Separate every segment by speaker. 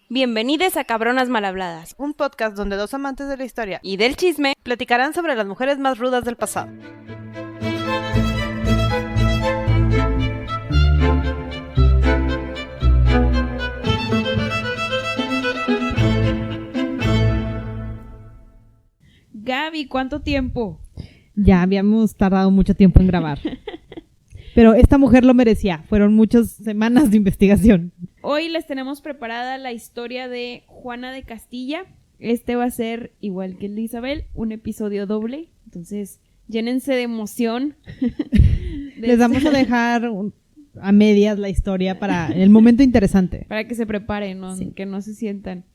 Speaker 1: Bienvenidos a Cabronas Malhabladas,
Speaker 2: un podcast donde dos amantes de la historia
Speaker 1: y del chisme
Speaker 2: platicarán sobre las mujeres más rudas del pasado.
Speaker 1: Gaby, ¿cuánto tiempo?
Speaker 3: Ya habíamos tardado mucho tiempo en grabar. Pero esta mujer lo merecía. Fueron muchas semanas de investigación.
Speaker 1: Hoy les tenemos preparada la historia de Juana de Castilla. Este va a ser, igual que el de Isabel, un episodio doble. Entonces, llénense de emoción.
Speaker 3: Les vamos a dejar a medias la historia para el momento interesante.
Speaker 1: Para que se preparen, ¿no?
Speaker 3: Sí.
Speaker 1: Que no se sientan.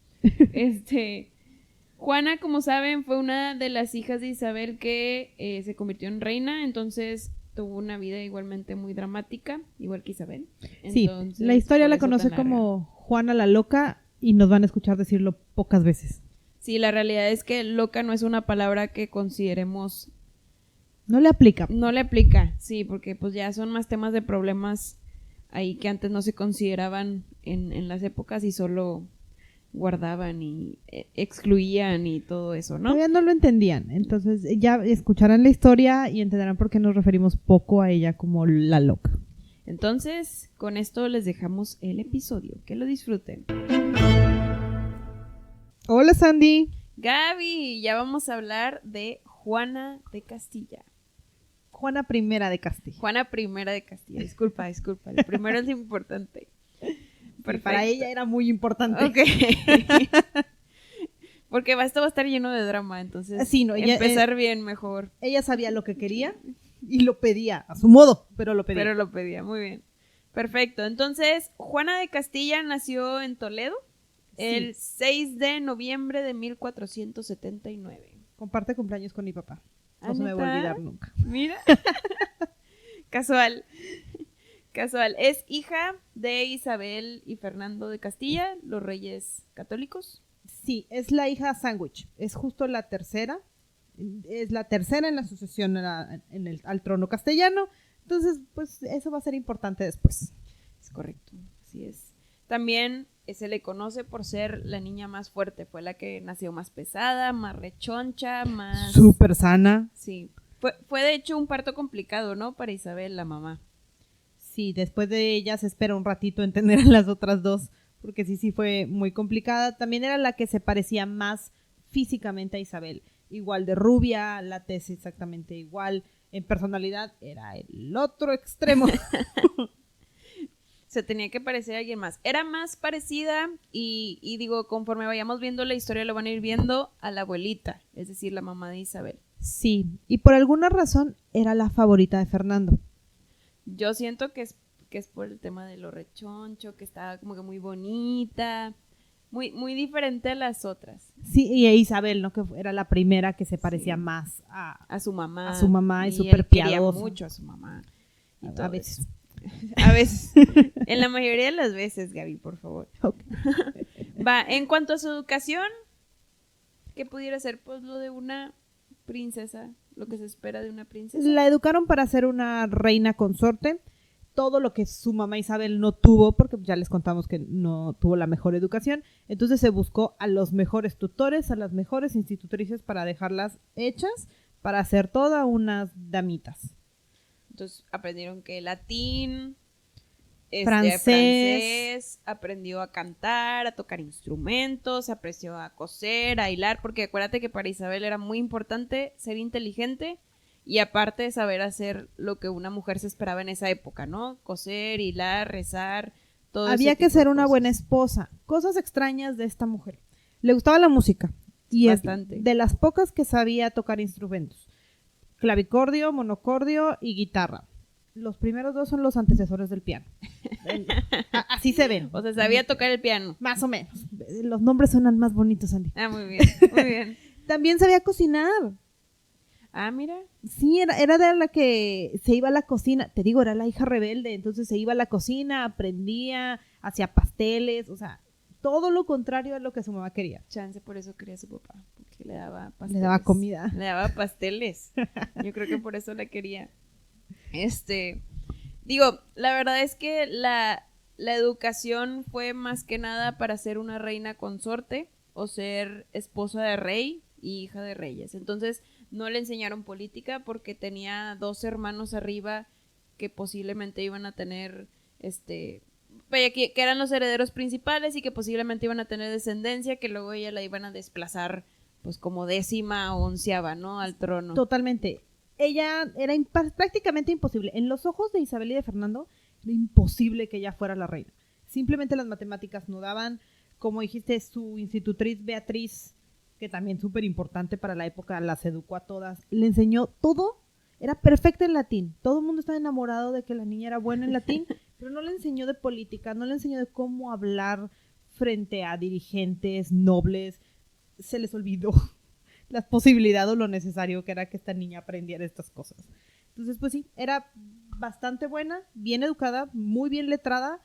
Speaker 1: Juana, como saben, fue una de las hijas de Isabel que se convirtió en reina. Entonces tuvo una vida igualmente muy dramática, igual que Isabel. Entonces,
Speaker 3: sí, la historia
Speaker 1: por
Speaker 3: la
Speaker 1: eso
Speaker 3: conoce
Speaker 1: tan larga.
Speaker 3: como Juana la Loca y nos van a escuchar decirlo pocas veces.
Speaker 1: Sí, la realidad es que loca no es una palabra que consideremos.
Speaker 3: No le aplica.
Speaker 1: No le aplica, sí, porque pues ya son más temas de problemas ahí que antes no se consideraban en las épocas y solo guardaban y excluían y todo eso, ¿no?
Speaker 3: Todavía no lo entendían. Entonces ya escucharán la historia y entenderán por qué nos referimos poco a ella como la loca.
Speaker 1: Entonces, con esto les dejamos el episodio. Que lo disfruten.
Speaker 3: Hola Sandy.
Speaker 1: Gaby, ya vamos a hablar de Juana de Castilla.
Speaker 3: Juana I de Castilla.
Speaker 1: Juana I de Castilla. Disculpa. El primero es importante.
Speaker 3: Perfecto. Para ella era muy importante.
Speaker 1: Ok. Porque esto va a estar lleno de drama, entonces
Speaker 3: sí, no, ella,
Speaker 1: empezar bien mejor.
Speaker 3: Ella sabía lo que quería y lo pedía a su modo, pero lo pedía.
Speaker 1: Pero lo pedía, muy bien. Perfecto. Entonces, Juana de Castilla nació en Toledo el 6 de noviembre de 1479.
Speaker 3: Comparte cumpleaños con mi papá. No se
Speaker 1: ¿Neta?
Speaker 3: me va a olvidar nunca.
Speaker 1: Mira. Casual. Es hija de Isabel y Fernando de Castilla, los reyes católicos.
Speaker 3: Sí, es la hija sándwich. Es justo la tercera. Es la tercera en la sucesión al trono castellano. Entonces, pues eso va a ser importante después.
Speaker 1: Es correcto, así es. También se le conoce por ser la niña más fuerte. Fue la que nació más pesada, más rechoncha, más...
Speaker 3: Súper sana.
Speaker 1: Sí. Fue de hecho un parto complicado, ¿no? Para Isabel, la mamá.
Speaker 3: Sí, después de ella se espera un ratito en tener a las otras dos, porque sí fue muy complicada. También era la que se parecía más físicamente a Isabel. Igual de rubia, la tez exactamente igual. En personalidad era el otro extremo.
Speaker 1: Se tenía que parecer a alguien más. Era más parecida y digo, conforme vayamos viendo la historia lo van a ir viendo a la abuelita, es decir, la mamá de Isabel.
Speaker 3: Sí, y por alguna razón era la favorita de Fernando.
Speaker 1: Yo siento que es por el tema de lo rechoncho, que estaba como que muy bonita, muy diferente a las otras.
Speaker 3: Sí, y Isabel, ¿no? Que era la primera que se parecía más
Speaker 1: a su mamá.
Speaker 3: A su mamá y súper
Speaker 1: él quería
Speaker 3: piadosa.
Speaker 1: mucho a su mamá. Y
Speaker 3: A
Speaker 1: todo
Speaker 3: veces.
Speaker 1: eso. A veces. En la mayoría de las veces, Gaby, por favor.
Speaker 3: Okay.
Speaker 1: Va, en cuanto a su educación, ¿qué pudiera ser? Pues lo de una princesa, lo que se espera de una princesa.
Speaker 3: La educaron para ser una reina consorte. Todo lo que su mamá Isabel no tuvo, porque ya les contamos que no tuvo la mejor educación. Entonces se buscó a los mejores tutores, a las mejores institutrices para dejarlas hechas, para hacer todas unas damitas.
Speaker 1: Entonces aprendieron que latín,
Speaker 3: francés,
Speaker 1: aprendió a cantar, a tocar instrumentos, aprendió a coser, a hilar, porque acuérdate que para Isabel era muy importante ser inteligente y aparte de saber hacer lo que una mujer se esperaba en esa época, ¿no? Coser, hilar, rezar, todo eso.
Speaker 3: Había que ser una buena esposa. Cosas extrañas de esta mujer. Le gustaba la música y
Speaker 1: bastante.
Speaker 3: De las pocas que sabía tocar instrumentos. Clavicordio, monocordio y guitarra. Los primeros dos son los antecesores del piano. Así se ven.
Speaker 1: O sea, sabía tocar el piano.
Speaker 3: Más o menos. Los nombres suenan más bonitos, Andy.
Speaker 1: Ah, muy bien, muy bien.
Speaker 3: También sabía cocinar.
Speaker 1: Ah, mira.
Speaker 3: Sí, era de la que se iba a la cocina. Te digo, era la hija rebelde. Entonces se iba a la cocina, aprendía, hacía pasteles. O sea, todo lo contrario a lo que su mamá quería.
Speaker 1: Chance, por eso quería a su papá. Porque le daba pasteles.
Speaker 3: Le daba comida.
Speaker 1: Le daba pasteles. Yo creo que por eso la quería. Digo, la verdad es que la la educación fue más que nada para ser una reina consorte o ser esposa de rey y hija de reyes. Entonces no le enseñaron política porque tenía 2 hermanos arriba que posiblemente iban a tener, vaya, que eran los herederos principales y que posiblemente iban a tener descendencia, que luego ella la iban a desplazar pues como 10ª o 11ª, ¿no? Al trono.
Speaker 3: Totalmente. Ella era prácticamente imposible. En los ojos de Isabel y de Fernando, era imposible que ella fuera la reina. Simplemente las matemáticas no daban. Como dijiste, su institutriz Beatriz, que también súper importante para la época, las educó a todas. Le enseñó todo. Era perfecta en latín. Todo el mundo estaba enamorado de que la niña era buena en latín, pero no le enseñó de política, no le enseñó de cómo hablar frente a dirigentes, nobles. Se les olvidó la posibilidad o lo necesario que era que esta niña aprendiera estas cosas. Entonces, pues sí, era bastante buena, bien educada, muy bien letrada,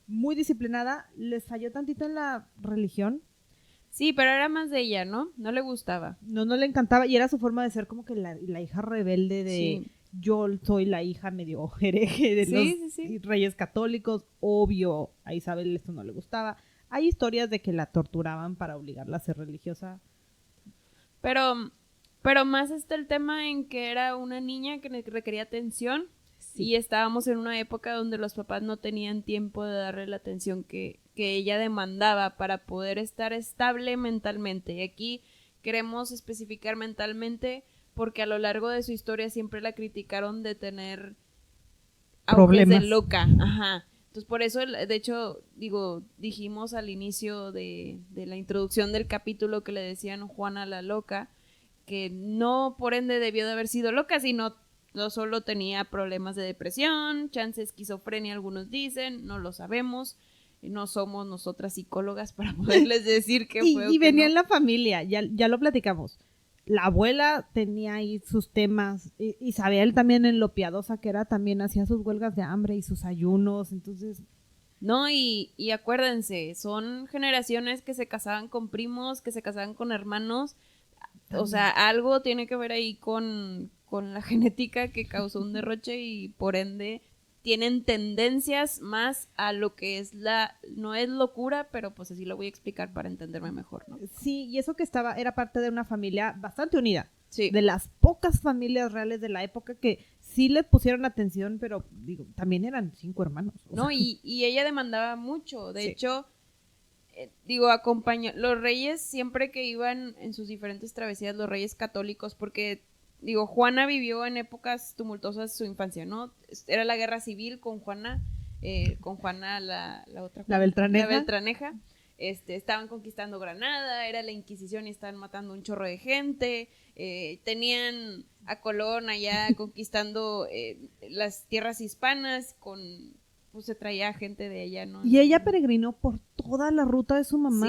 Speaker 3: muy disciplinada. Les falló tantito en la religión.
Speaker 1: Sí, pero era más de ella, ¿no? No le gustaba.
Speaker 3: No le encantaba y era su forma de ser como que la hija rebelde de...
Speaker 1: Sí.
Speaker 3: Yo soy la hija medio hereje de los reyes católicos. Obvio, a Isabel esto no le gustaba. Hay historias de que la torturaban para obligarla a ser religiosa.
Speaker 1: Pero más está el tema en que era una niña que requería atención y estábamos en una época donde los papás no tenían tiempo de darle la atención que ella demandaba para poder estar estable mentalmente. Y aquí queremos especificar mentalmente porque a lo largo de su historia siempre la criticaron de tener
Speaker 3: problemas
Speaker 1: de loca. Ajá. Entonces por eso, de hecho, dijimos al inicio de la introducción del capítulo que le decían Juana la loca, que no por ende debió de haber sido loca, sino no solo tenía problemas de depresión, chance esquizofrenia algunos dicen, no lo sabemos, no somos nosotras psicólogas para poderles decir qué fue o
Speaker 3: y
Speaker 1: qué
Speaker 3: venía
Speaker 1: no.
Speaker 3: en la familia, ya lo platicamos. La abuela tenía ahí sus temas, Isabel también en lo piadosa que era, también hacía sus huelgas de hambre y sus ayunos, entonces...
Speaker 1: No, y acuérdense, son generaciones que se casaban con primos, que se casaban con hermanos, o sea, algo tiene que ver ahí con la genética que causó un derroche y por ende tienen tendencias más a lo que es no es locura, pero pues así lo voy a explicar para entenderme mejor, ¿no?
Speaker 3: Sí, y eso que era parte de una familia bastante unida.
Speaker 1: Sí.
Speaker 3: De las pocas familias reales de la época que sí les pusieron atención, pero también eran 5 hermanos.
Speaker 1: No, y ella demandaba mucho, de
Speaker 3: Sí.
Speaker 1: hecho, acompañó, los reyes siempre que iban en sus diferentes travesías, los reyes católicos, porque Juana vivió en épocas tumultuosas su infancia, ¿no? Era la guerra civil con Juana la otra Juana,
Speaker 3: La Beltraneja.
Speaker 1: La Beltraneja. Estaban conquistando Granada, era la Inquisición y estaban matando un chorro de gente, tenían a Colón allá conquistando las tierras hispanas, pues se traía gente de allá, ¿no?
Speaker 3: Y ella peregrinó por toda la ruta de su mamá.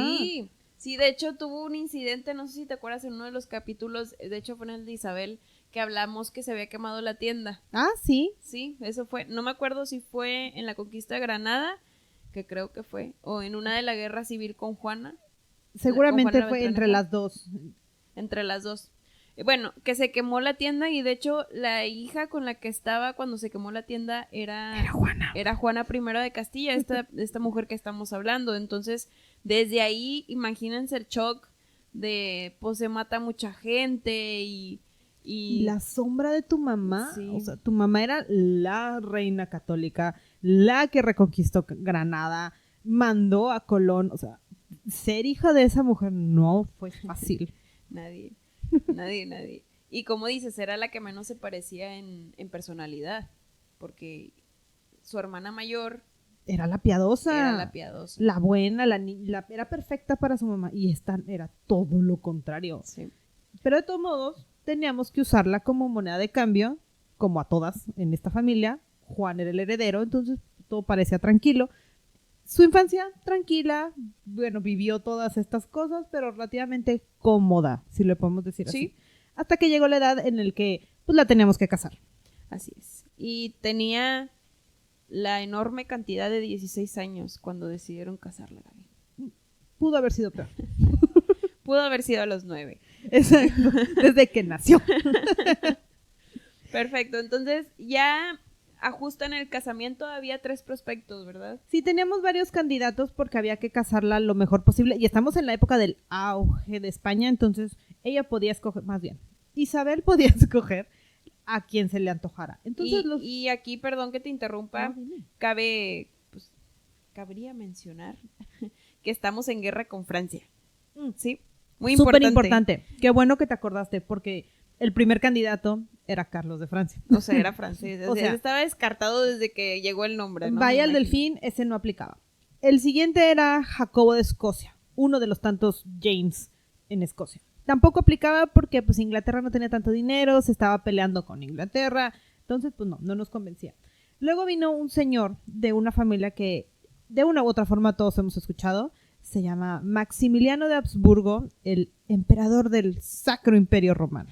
Speaker 1: Sí, de hecho tuvo un incidente, no sé si te acuerdas, en uno de los capítulos, de hecho fue en el de Isabel, que hablamos que se había quemado la tienda.
Speaker 3: Ah, sí.
Speaker 1: Sí, eso fue, no me acuerdo si fue en la conquista de Granada, que creo que fue, o en una de la guerra civil con Juana.
Speaker 3: Seguramente
Speaker 1: Juana
Speaker 3: fue
Speaker 1: Beltraneja.
Speaker 3: entre las dos.
Speaker 1: Entre las dos. Bueno, que se quemó la tienda y de hecho la hija con la que estaba cuando se quemó la tienda era
Speaker 3: Juana.
Speaker 1: Era Juana I de Castilla, esta mujer que estamos hablando. Entonces, desde ahí, imagínense el shock de, pues se mata mucha gente y
Speaker 3: la sombra de tu mamá,
Speaker 1: Sí.
Speaker 3: o sea, tu mamá era la reina católica, la que reconquistó Granada, mandó a Colón, o sea, ser hija de esa mujer no fue fácil.
Speaker 1: Nadie. Y como dices, era la que menos se parecía en personalidad, porque su hermana mayor
Speaker 3: Era la piadosa.
Speaker 1: era la piadosa.
Speaker 3: La buena, era perfecta para su mamá y esta era todo lo contrario.
Speaker 1: Sí.
Speaker 3: Pero de todos modos, teníamos que usarla como moneda de cambio, como a todas en esta familia. Juan era el heredero, entonces todo parecía tranquilo. Su infancia, tranquila, bueno, vivió todas estas cosas, pero relativamente cómoda, si le podemos decir así.
Speaker 1: Sí.
Speaker 3: Hasta que llegó la edad en la que pues, la teníamos que casar.
Speaker 1: Así es. Y tenía la enorme cantidad de 16 años cuando decidieron casarla, Gaby.
Speaker 3: Pudo haber sido peor.
Speaker 1: Pudo haber sido a los 9.
Speaker 3: Exacto, desde que nació.
Speaker 1: Perfecto, entonces ya ajustan el casamiento, había 3 prospectos, ¿verdad?
Speaker 3: Sí, teníamos varios candidatos porque había que casarla lo mejor posible. Y estamos en la época del auge de España, entonces ella podía escoger, más bien, Isabel podía escoger a quien se le antojara. Entonces
Speaker 1: y aquí, perdón que te interrumpa,
Speaker 3: No, dime.
Speaker 1: cabría mencionar que estamos en guerra con Francia. Sí, muy
Speaker 3: Súper
Speaker 1: importante.
Speaker 3: importante. Qué bueno que te acordaste porque el primer candidato era Carlos de Francia.
Speaker 1: O sea, era francés.
Speaker 3: O sea,
Speaker 1: estaba descartado desde que llegó el nombre, ¿no?
Speaker 3: Vaya
Speaker 1: Me
Speaker 3: el
Speaker 1: imagino.
Speaker 3: delfín, ese no aplicaba. El siguiente era Jacobo de Escocia, uno de los tantos James en Escocia. Tampoco aplicaba porque pues Inglaterra no tenía tanto dinero, se estaba peleando con Inglaterra, entonces pues no nos convencía. Luego vino un señor de una familia que de una u otra forma todos hemos escuchado, se llama Maximiliano de Habsburgo, el emperador del Sacro Imperio Romano.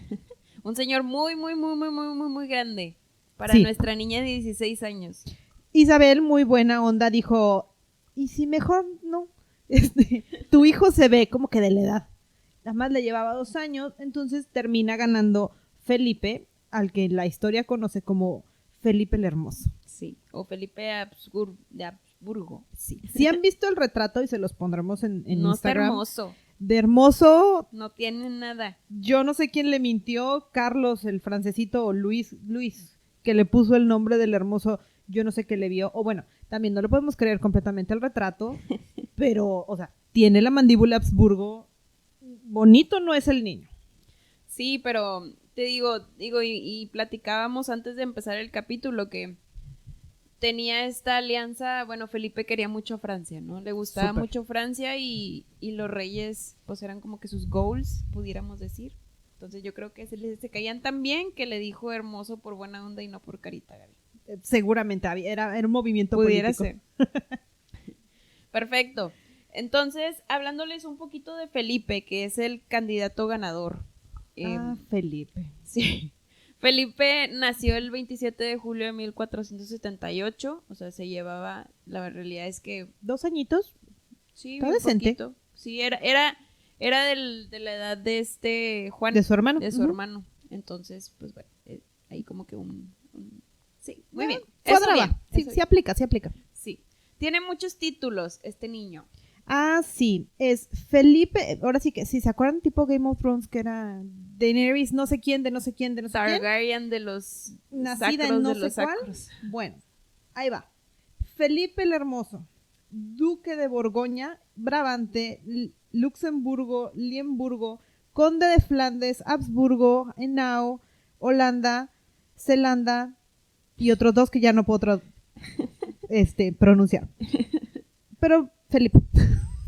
Speaker 1: Un señor muy, muy, muy, muy, muy, muy, muy grande para
Speaker 3: Sí.
Speaker 1: nuestra niña de 16 años.
Speaker 3: Isabel, muy buena onda, dijo, ¿y si mejor no? Tu hijo se ve como que de la edad. Además le llevaba 2 años, entonces termina ganando Felipe, al que la historia conoce como Felipe el Hermoso.
Speaker 1: Sí, o Felipe de Habsburgo.
Speaker 3: Sí. Si han visto el retrato, y se los pondremos en
Speaker 1: No está
Speaker 3: Instagram,
Speaker 1: hermoso,
Speaker 3: de Hermoso,
Speaker 1: no tiene nada.
Speaker 3: yo no sé quién le mintió, Carlos, el francesito, o Luis, que le puso el nombre del Hermoso, yo no sé qué le vio, o bueno, también no le podemos creer completamente el retrato, pero, o sea, tiene la mandíbula Habsburgo, bonito no es el niño.
Speaker 1: Sí, pero te digo, y platicábamos antes de empezar el capítulo que tenía esta alianza, bueno, Felipe quería mucho a Francia, ¿no? Le gustaba
Speaker 3: Súper.
Speaker 1: mucho Francia y los reyes, pues eran como que sus goals, pudiéramos decir. Entonces yo creo que se caían tan bien que le dijo Hermoso por buena onda y no por carita, Gaby.
Speaker 3: Seguramente era un movimiento
Speaker 1: Pudiera
Speaker 3: político.
Speaker 1: ser. Perfecto. Entonces, hablándoles un poquito de Felipe, que es el candidato ganador.
Speaker 3: Felipe.
Speaker 1: Sí. Felipe nació el 27 de julio de 1478, o sea, se llevaba, la realidad es que
Speaker 3: 2 añitos.
Speaker 1: sí,
Speaker 3: Está
Speaker 1: muy
Speaker 3: decente.
Speaker 1: poquito. Sí, era de la edad de este Juan,
Speaker 3: De su hermano.
Speaker 1: de su
Speaker 3: Ujú.
Speaker 1: hermano. Entonces, pues bueno, ahí como que sí, muy bien.
Speaker 3: Cuadraba.
Speaker 1: Eso
Speaker 3: Sí,
Speaker 1: bien.
Speaker 3: sí aplica, sí aplica.
Speaker 1: Sí. Tiene muchos títulos este niño.
Speaker 3: Sí, es Felipe, ahora sí que, si se acuerdan, tipo Game of Thrones, que era Daenerys, no sé quién, de no sé quién, de no sé quién,
Speaker 1: Targaryen de los
Speaker 3: nacida
Speaker 1: sacros
Speaker 3: en no
Speaker 1: de
Speaker 3: sé
Speaker 1: los
Speaker 3: cuál.
Speaker 1: sacros.
Speaker 3: Bueno, ahí va. Felipe el Hermoso, duque de Borgoña, Brabante, Luxemburgo, Liemburgo, conde de Flandes, Habsburgo, Henao, Holanda, Zelanda y otros 2 que ya no puedo pronunciar. Pero Felipe.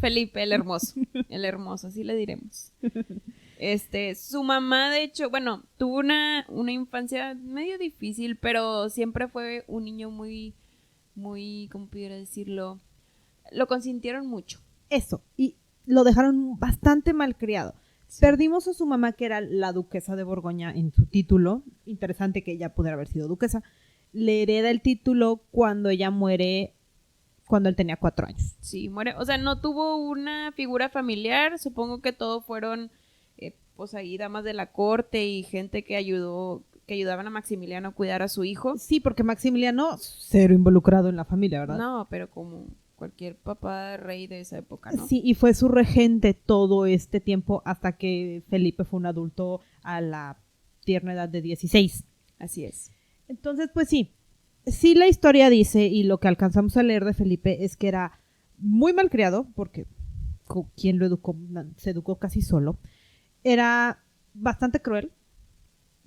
Speaker 1: Felipe el hermoso, así le diremos. Su mamá, de hecho, bueno, tuvo una infancia medio difícil, pero siempre fue un niño muy, muy, ¿cómo pudiera decirlo? Lo consintieron mucho.
Speaker 3: Eso, y lo dejaron bastante malcriado.
Speaker 1: Sí.
Speaker 3: Perdimos a su mamá, que era la duquesa de Borgoña en su título. Interesante que ella pudiera haber sido duquesa. Le hereda el título cuando ella muere, cuando él tenía 4 años.
Speaker 1: Sí, muere. O sea, no tuvo una figura familiar. Supongo que todo fueron, pues ahí, damas de la corte y gente que ayudaban a Maximiliano a cuidar a su hijo.
Speaker 3: Sí, porque Maximiliano, cero involucrado en la familia, ¿verdad?
Speaker 1: No, pero como cualquier papá rey de esa época, ¿no?
Speaker 3: Sí, y fue su regente todo este tiempo hasta que Felipe fue un adulto a la tierna edad de 16.
Speaker 1: Así es.
Speaker 3: Entonces, pues sí la historia dice, y lo que alcanzamos a leer de Felipe es que era muy malcriado, porque quien lo educó, se educó casi solo. Era bastante cruel,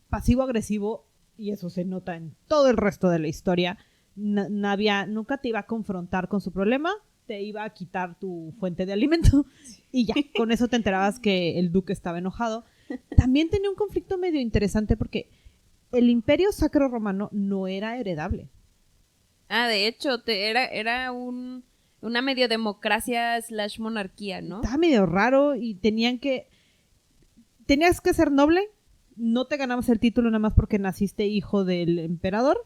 Speaker 3: pasivo-agresivo, y eso se nota en todo el resto de la historia. Nunca te iba a confrontar con su problema, te iba a quitar tu fuente de alimento, y ya, con eso te enterabas que el duque estaba enojado. También tenía un conflicto medio interesante porque el Imperio Sacro Romano no era heredable.
Speaker 1: De hecho, era una medio democracia / monarquía, ¿no?
Speaker 3: Estaba medio raro y tenías que ser noble, no te ganabas el título nada más porque naciste hijo del emperador,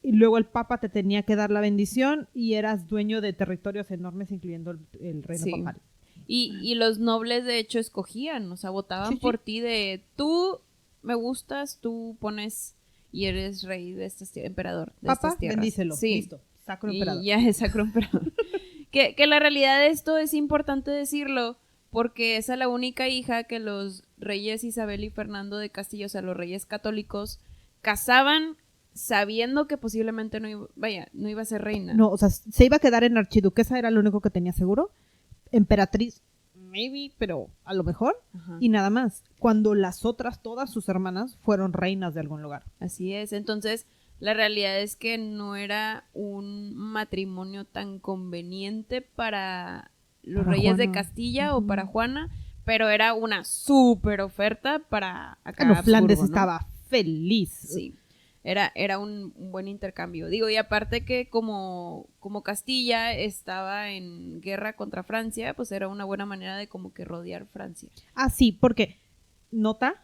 Speaker 3: y luego el papa te tenía que dar la bendición y eras dueño de territorios enormes, incluyendo el reino
Speaker 1: Sí.
Speaker 3: papal.
Speaker 1: Y los nobles, de hecho, escogían, o sea, votaban
Speaker 3: Sí, sí.
Speaker 1: por ti de tú me gustas, tú pones y eres rey de emperador de
Speaker 3: Papa,
Speaker 1: estas tierras.
Speaker 3: bendícelo.
Speaker 1: Sí.
Speaker 3: Listo. Sacro emperador.
Speaker 1: Y ya es sacro emperador. que la realidad de esto es importante decirlo, porque esa es la única hija que los reyes Isabel y Fernando de Castilla, o sea, los reyes católicos, casaban sabiendo que posiblemente no iba a ser reina.
Speaker 3: No, o sea, se iba a quedar en archiduquesa, era lo único que tenía seguro. Emperatriz, maybe, pero a lo mejor.
Speaker 1: Ajá.
Speaker 3: Y nada más. Cuando las otras, todas sus hermanas, fueron reinas de algún lugar.
Speaker 1: Así es. Entonces, la realidad es que no era un matrimonio tan conveniente para los
Speaker 3: Para
Speaker 1: reyes de
Speaker 3: Juana.
Speaker 1: Castilla o
Speaker 3: Ujú.
Speaker 1: para Juana, pero era una súper oferta para acá.
Speaker 3: Bueno, Flandes
Speaker 1: Habsburgo, ¿no?
Speaker 3: estaba feliz.
Speaker 1: Sí, era un buen intercambio. Digo, y aparte que como Castilla estaba en guerra contra Francia, pues era una buena manera de como que rodear Francia.
Speaker 3: Ah, sí, porque, nota,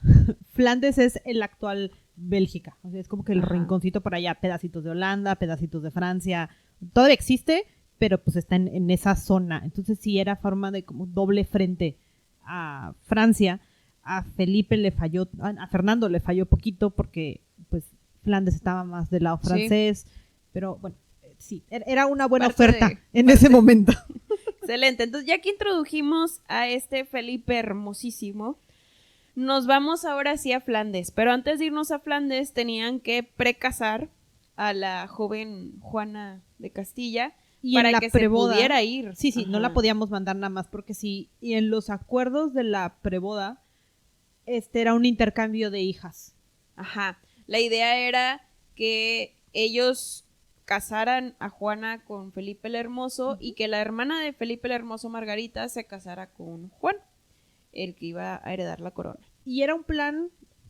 Speaker 3: Flandes es el actual Bélgica. O sea, es como que el
Speaker 1: Ajá.
Speaker 3: rinconcito por allá, pedacitos de Holanda, pedacitos de Francia. Todavía existe, pero pues está en esa zona. Entonces sí era forma de como doble frente a Francia. A Felipe le falló, a Fernando le falló poquito porque pues Flandes estaba más del lado
Speaker 1: Sí.
Speaker 3: francés. Pero bueno, sí, era una buena
Speaker 1: Parte
Speaker 3: oferta
Speaker 1: de-
Speaker 3: en ese momento.
Speaker 1: Excelente. Entonces, ya que introdujimos a este Felipe hermosísimo, nos vamos ahora sí a Flandes. Pero antes de irnos a Flandes, tenían que precasar a la joven Juana de Castilla
Speaker 3: Y
Speaker 1: para
Speaker 3: en la
Speaker 1: que
Speaker 3: preboda,
Speaker 1: se pudiera ir.
Speaker 3: Sí, no la
Speaker 1: Ajá.
Speaker 3: podíamos mandar nada más porque sí. Y en los acuerdos de la preboda, era un intercambio de hijas.
Speaker 1: Ajá. La idea era que ellos casaran a Juana con Felipe el Hermoso y que la hermana de Felipe el Hermoso, Margarita, se casara con Juan, el que iba a heredar la corona.
Speaker 3: Y era un plan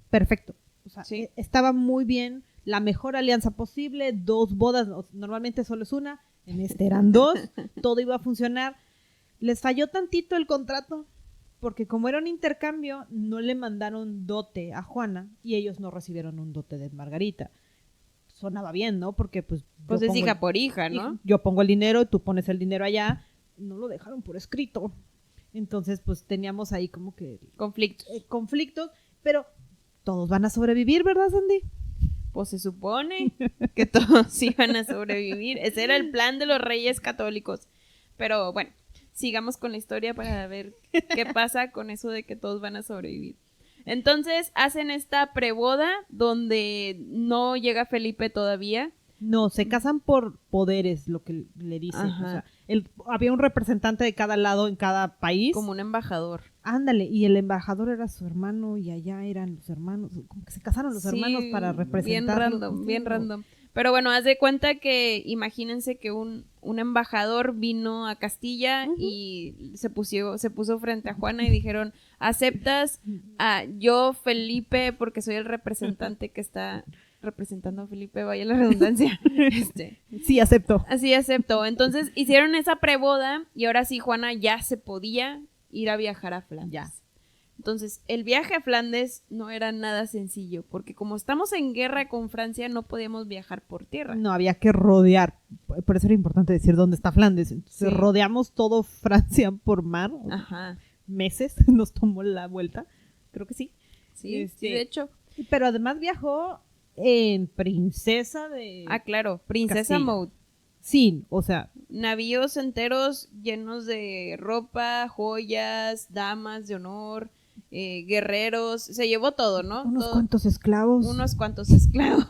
Speaker 3: perfecto. O sea,
Speaker 1: Sí.
Speaker 3: estaba muy bien. La mejor alianza posible. 2 bodas. Normalmente solo es una. En este eran 2. Todo iba a funcionar. Les falló tantito el contrato. Porque como era un intercambio, no le mandaron dote a Juana. Y ellos no recibieron un dote de Margarita. Sonaba bien, ¿no? Porque pues...
Speaker 1: Pues
Speaker 3: yo
Speaker 1: es
Speaker 3: pongo
Speaker 1: hija
Speaker 3: el-
Speaker 1: por hija, ¿no?
Speaker 3: Yo pongo el dinero, tú pones el dinero allá. No lo dejaron por escrito. Entonces, pues teníamos ahí como que
Speaker 1: Conflicto.
Speaker 3: conflictos, pero todos van a sobrevivir, ¿verdad, Sandy?
Speaker 1: Pues se supone que todos iban a sobrevivir. Ese era el plan de los reyes católicos. Pero bueno, sigamos con la historia para ver qué pasa con eso de que todos van a sobrevivir. Entonces hacen esta preboda donde no llega Felipe todavía.
Speaker 3: No, se casan por poderes, lo que le dicen.
Speaker 1: Ajá.
Speaker 3: O sea, había un representante de cada lado en cada país.
Speaker 1: Como un embajador.
Speaker 3: Ándale, y el embajador era su hermano y allá eran los hermanos. Como que se casaron los
Speaker 1: Sí,
Speaker 3: hermanos para representar.
Speaker 1: bien random. Pero bueno, haz de cuenta que imagínense que un embajador vino a Castilla y se puso frente a Juana y dijeron, ¿aceptas a yo, Felipe, porque soy el representante que está representando a Felipe, vaya la redundancia?
Speaker 3: Sí, acepto.
Speaker 1: Así aceptó. Entonces hicieron esa preboda y ahora sí Juana ya se podía ir a viajar a Flandes.
Speaker 3: Ya.
Speaker 1: Entonces, el viaje a Flandes no era nada sencillo, porque como estamos en guerra con Francia, no podíamos viajar por tierra.
Speaker 3: No, había que rodear. Por eso era importante decir dónde está Flandes. Entonces
Speaker 1: Sí.
Speaker 3: rodeamos todo Francia por mar.
Speaker 1: Ajá,
Speaker 3: Meses nos tomó la vuelta. Creo que sí.
Speaker 1: sí, sí, de hecho.
Speaker 3: Pero además viajó en princesa de...
Speaker 1: Ah, claro, Princesa
Speaker 3: Castilla.
Speaker 1: Maud.
Speaker 3: Sí, o sea,
Speaker 1: Navíos enteros llenos de ropa, joyas, damas de honor, guerreros. Se llevó todo, ¿no?
Speaker 3: unos
Speaker 1: Todo-
Speaker 3: cuantos esclavos.
Speaker 1: unos cuantos esclavos.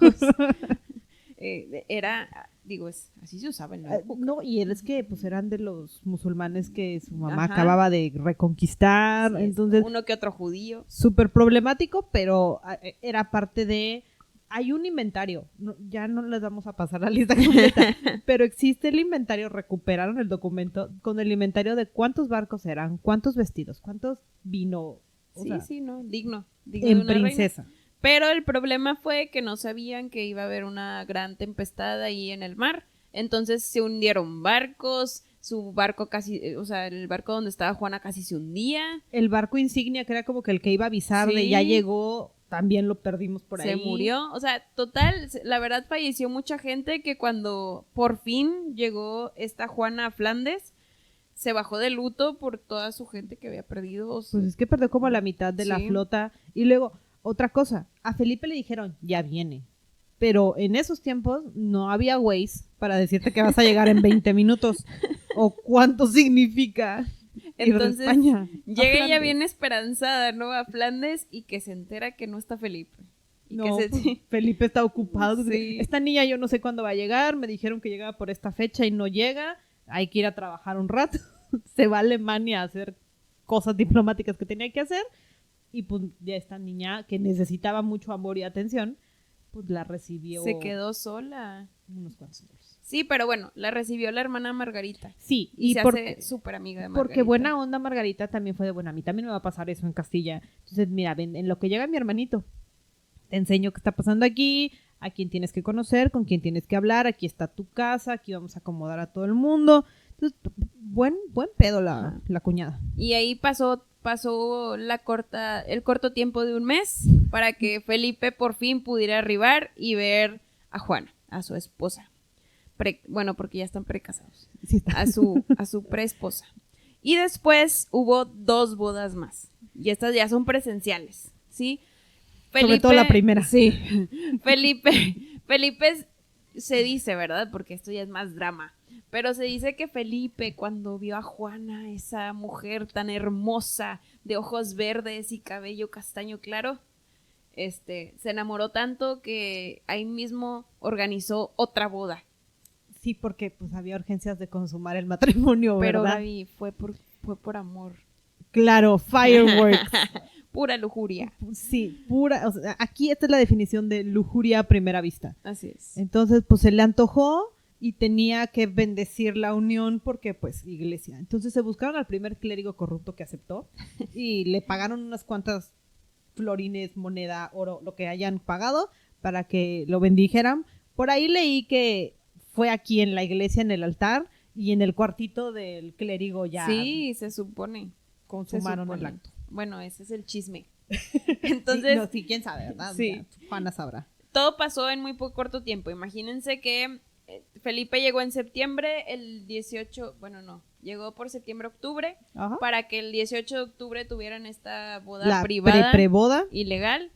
Speaker 1: Así se usaba en la época.
Speaker 3: No, y es que pues eran de los musulmanes que su mamá
Speaker 1: Ajá.
Speaker 3: acababa de reconquistar.
Speaker 1: Así es,
Speaker 3: Entonces,
Speaker 1: uno que otro judío.
Speaker 3: súper problemático, pero era parte de... Hay un inventario, ya no les vamos a pasar la lista completa, pero existe el inventario, recuperaron el documento con el inventario de cuántos barcos eran, cuántos vestidos, cuántos vino, o
Speaker 1: Sí,
Speaker 3: sea,
Speaker 1: sí, no, digno de
Speaker 3: en
Speaker 1: una reina.
Speaker 3: princesa.
Speaker 1: Pero el problema fue que no sabían que iba a haber una gran tempestad ahí en el mar. Entonces se hundieron barcos, su barco casi, o sea, el barco donde estaba Juana casi se hundía.
Speaker 3: El barco insignia, que era como que el que iba a avisar de
Speaker 1: Sí.
Speaker 3: ya llegó, también lo perdimos por ahí.
Speaker 1: Se murió. O sea, total, la verdad falleció mucha gente que cuando por fin llegó esta Juana a Flandes, se bajó de luto por toda su gente que había perdido. O sea,
Speaker 3: Pues es que perdió como la mitad de la
Speaker 1: Sí.
Speaker 3: flota. Y luego, otra cosa, a Felipe le dijeron, ya viene. Pero en esos tiempos no había Waze para decirte que vas a llegar en 20 minutos. O cuánto significa ir de
Speaker 1: Entonces,
Speaker 3: España a
Speaker 1: llega ella
Speaker 3: Flandes.
Speaker 1: bien esperanzada, ¿no? A Flandes y que se entera que no está Felipe. Y
Speaker 3: No,
Speaker 1: que
Speaker 3: pues, Felipe está ocupado.
Speaker 1: Sí.
Speaker 3: Esta niña yo no sé cuándo va a llegar. Me dijeron que llegaba por esta fecha y no llega. Hay que ir a trabajar un rato. Se va a Alemania a hacer cosas diplomáticas que tenía que hacer. Y pues ya esta niña que necesitaba mucho amor y atención, pues la recibió
Speaker 1: se quedó sola.
Speaker 3: unos cuantos días.
Speaker 1: Sí, pero bueno, la recibió la hermana Margarita.
Speaker 3: Sí,
Speaker 1: Y
Speaker 3: y
Speaker 1: se
Speaker 3: porque,
Speaker 1: hace súper amiga de Margarita.
Speaker 3: porque buena onda Margarita también fue de buena. A mí también me va a pasar eso en Castilla. Entonces, mira, ven, en lo que llega mi hermanito, te enseño qué está pasando aquí, a quién tienes que conocer, con quién tienes que hablar, aquí está tu casa, aquí vamos a acomodar a todo el mundo. Entonces, buen pedo la cuñada.
Speaker 1: Y ahí pasó el corto tiempo de un mes para que Felipe por fin pudiera arribar y ver a Juana, a su esposa. Bueno, porque ya están precasados.
Speaker 3: Sí está.
Speaker 1: A su preesposa. Y después hubo 2 bodas más. Y estas ya son presenciales, ¿sí?
Speaker 3: Sobre todo la primera.
Speaker 1: Sí. Felipe se dice, ¿verdad? Porque esto ya es más drama. Pero se dice que Felipe, cuando vio a Juana, esa mujer tan hermosa, de ojos verdes y cabello castaño claro, se enamoró tanto que ahí mismo organizó otra boda.
Speaker 3: Sí, porque pues había urgencias de consumar el matrimonio,
Speaker 1: Pero
Speaker 3: ¿verdad?
Speaker 1: Gaby, fue por amor.
Speaker 3: Claro, fireworks.
Speaker 1: Pura lujuria.
Speaker 3: Sí, pura, o sea, aquí esta es la definición de lujuria a primera vista.
Speaker 1: Así es.
Speaker 3: Entonces, pues se le antojó y tenía que bendecir la unión porque, pues, iglesia. Entonces se buscaron al primer clérigo corrupto que aceptó y le pagaron unas cuantas florines, moneda, oro, lo que hayan pagado para que lo bendijeran. Por ahí leí que fue aquí en la iglesia, en el altar, y en el cuartito del clérigo ya
Speaker 1: Sí, se supone.
Speaker 3: consumaron
Speaker 1: se
Speaker 3: el
Speaker 1: supone.
Speaker 3: acto.
Speaker 1: Bueno, ese es el chisme.
Speaker 3: Sí,
Speaker 1: Entonces,
Speaker 3: no, sí, quién sabe, ¿verdad?
Speaker 1: Sí.
Speaker 3: Ya, Juana sabrá.
Speaker 1: todo pasó en muy corto tiempo. Imagínense que Felipe llegó en septiembre, el 18, bueno, no, llegó por septiembre-octubre,
Speaker 3: Ajá.
Speaker 1: para que el 18 de octubre tuvieran esta boda
Speaker 3: La
Speaker 1: privada,
Speaker 3: preboda.
Speaker 1: ilegal.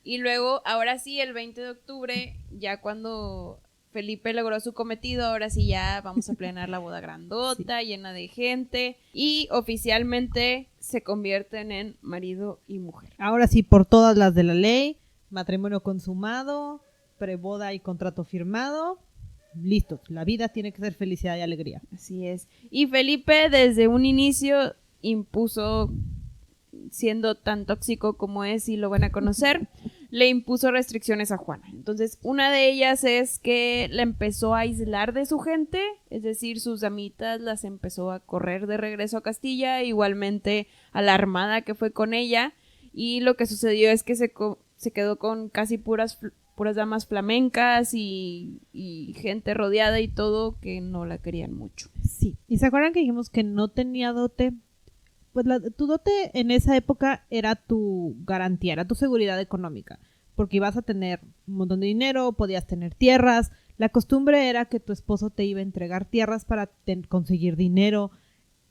Speaker 1: Y luego, ahora sí, el 20 de octubre, ya cuando Felipe logró su cometido, ahora sí ya vamos a planear la boda grandota, llena de gente, y oficialmente se convierten en marido y mujer.
Speaker 3: Ahora sí, por todas las de la ley, matrimonio consumado, preboda y contrato firmado. Listo, la vida tiene que ser felicidad y alegría.
Speaker 1: Así es. Y Felipe desde un inicio impuso, siendo tan tóxico como es y lo van a conocer, le impuso restricciones a Juana. Entonces, una de ellas es que la empezó a aislar de su gente, es decir, sus damitas las empezó a correr de regreso a Castilla, igualmente a la armada que fue con ella, y lo que sucedió es que se quedó con casi puras damas flamencas y gente rodeada y todo que no la querían mucho.
Speaker 3: Sí. ¿Y se acuerdan que dijimos que no tenía dote? Pues tu dote en esa época era tu garantía, era tu seguridad económica, porque ibas a tener un montón de dinero, podías tener tierras. La costumbre era que tu esposo te iba a entregar tierras para conseguir dinero.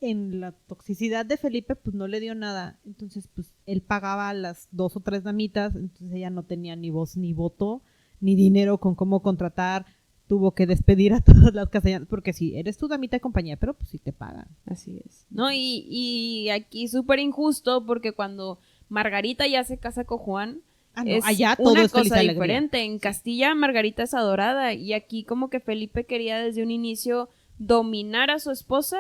Speaker 3: En la toxicidad de Felipe, pues no le dio nada. Entonces, pues él pagaba a las 2 o 3 damitas, entonces ella no tenía ni voz ni voto, ni dinero con cómo contratar. Tuvo que despedir a todas las castellanas, porque sí, eres tu damita de compañía, pero pues sí te pagan.
Speaker 1: Así es. No, y aquí súper injusto porque cuando Margarita ya se casa con Juan, es
Speaker 3: allá todo
Speaker 1: una
Speaker 3: es felicidad
Speaker 1: cosa
Speaker 3: y alegría.
Speaker 1: diferente. En Castilla Margarita es adorada y aquí como que Felipe quería desde un inicio dominar a su esposa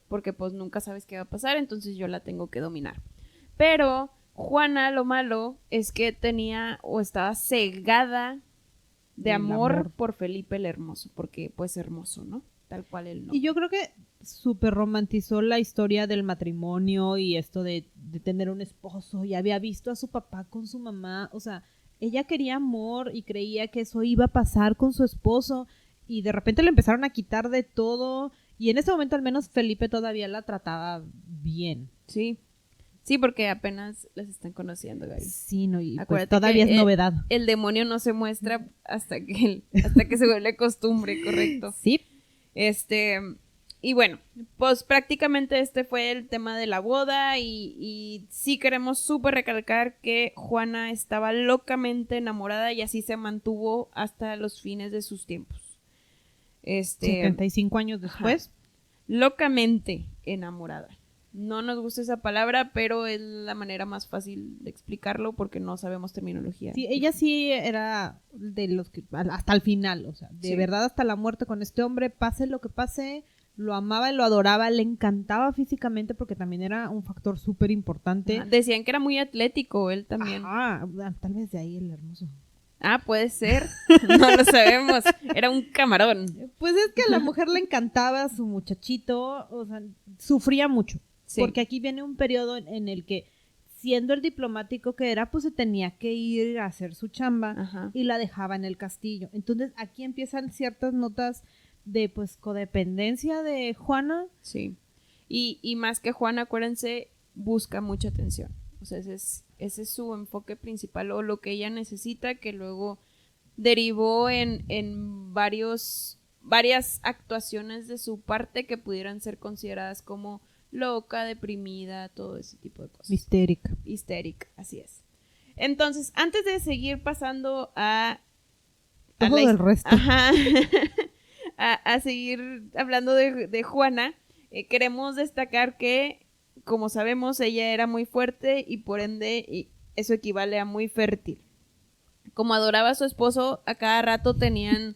Speaker 1: porque pues nunca sabes qué va a pasar, entonces yo la tengo que dominar. Pero Juana, lo malo es que tenía o estaba cegada de amor por Felipe el Hermoso, porque pues hermoso, ¿no? Tal cual él no.
Speaker 3: Y yo creo que súper romantizó la historia del matrimonio y esto de tener un esposo, y había visto a su papá con su mamá, o sea, ella quería amor y creía que eso iba a pasar con su esposo, y de repente le empezaron a quitar de todo, y en ese momento al menos Felipe todavía la trataba bien.
Speaker 1: Sí. Sí, porque apenas las están conociendo, Gaby.
Speaker 3: Sí, no, y pues
Speaker 1: Acuérdate
Speaker 3: todavía
Speaker 1: que
Speaker 3: es novedad.
Speaker 1: El demonio no se muestra hasta que se vuelve costumbre, correcto.
Speaker 3: Sí.
Speaker 1: Y bueno, pues prácticamente este fue el tema de la boda y sí queremos súper recalcar que Juana estaba locamente enamorada y así se mantuvo hasta los fines de sus tiempos.
Speaker 3: 75 años después.
Speaker 1: Locamente enamorada. No nos gusta esa palabra, pero es la manera más fácil de explicarlo porque no sabemos terminología.
Speaker 3: Sí, ella sí era de los que hasta el final, o sea, de verdad hasta la muerte con este hombre, pase lo que pase, lo amaba y lo adoraba, le encantaba físicamente porque también era un factor súper importante.
Speaker 1: Decían que era muy atlético él también.
Speaker 3: Tal vez de ahí el hermoso.
Speaker 1: Puede ser, no lo sabemos, era un camarón.
Speaker 3: Pues es que a la mujer le encantaba su muchachito, o sea, sufría mucho. Sí. Porque aquí viene un periodo en el que, siendo el diplomático que era, pues se tenía que ir a hacer su chamba. Ajá. Y la dejaba en el castillo. Entonces aquí empiezan ciertas notas de pues codependencia de Juana.
Speaker 1: Sí, y más que Juana, acuérdense, busca mucha atención. O sea, ese es su enfoque principal o lo que ella necesita, que luego derivó en varias actuaciones de su parte que pudieran ser consideradas como loca, deprimida, todo ese tipo de cosas. Histérica, así es. Entonces, antes de seguir pasando
Speaker 3: todo el resto.
Speaker 1: Ajá, a seguir hablando de Juana, queremos destacar que, como sabemos, ella era muy fuerte y por ende eso equivale a muy fértil. Como adoraba a su esposo, a cada rato tenían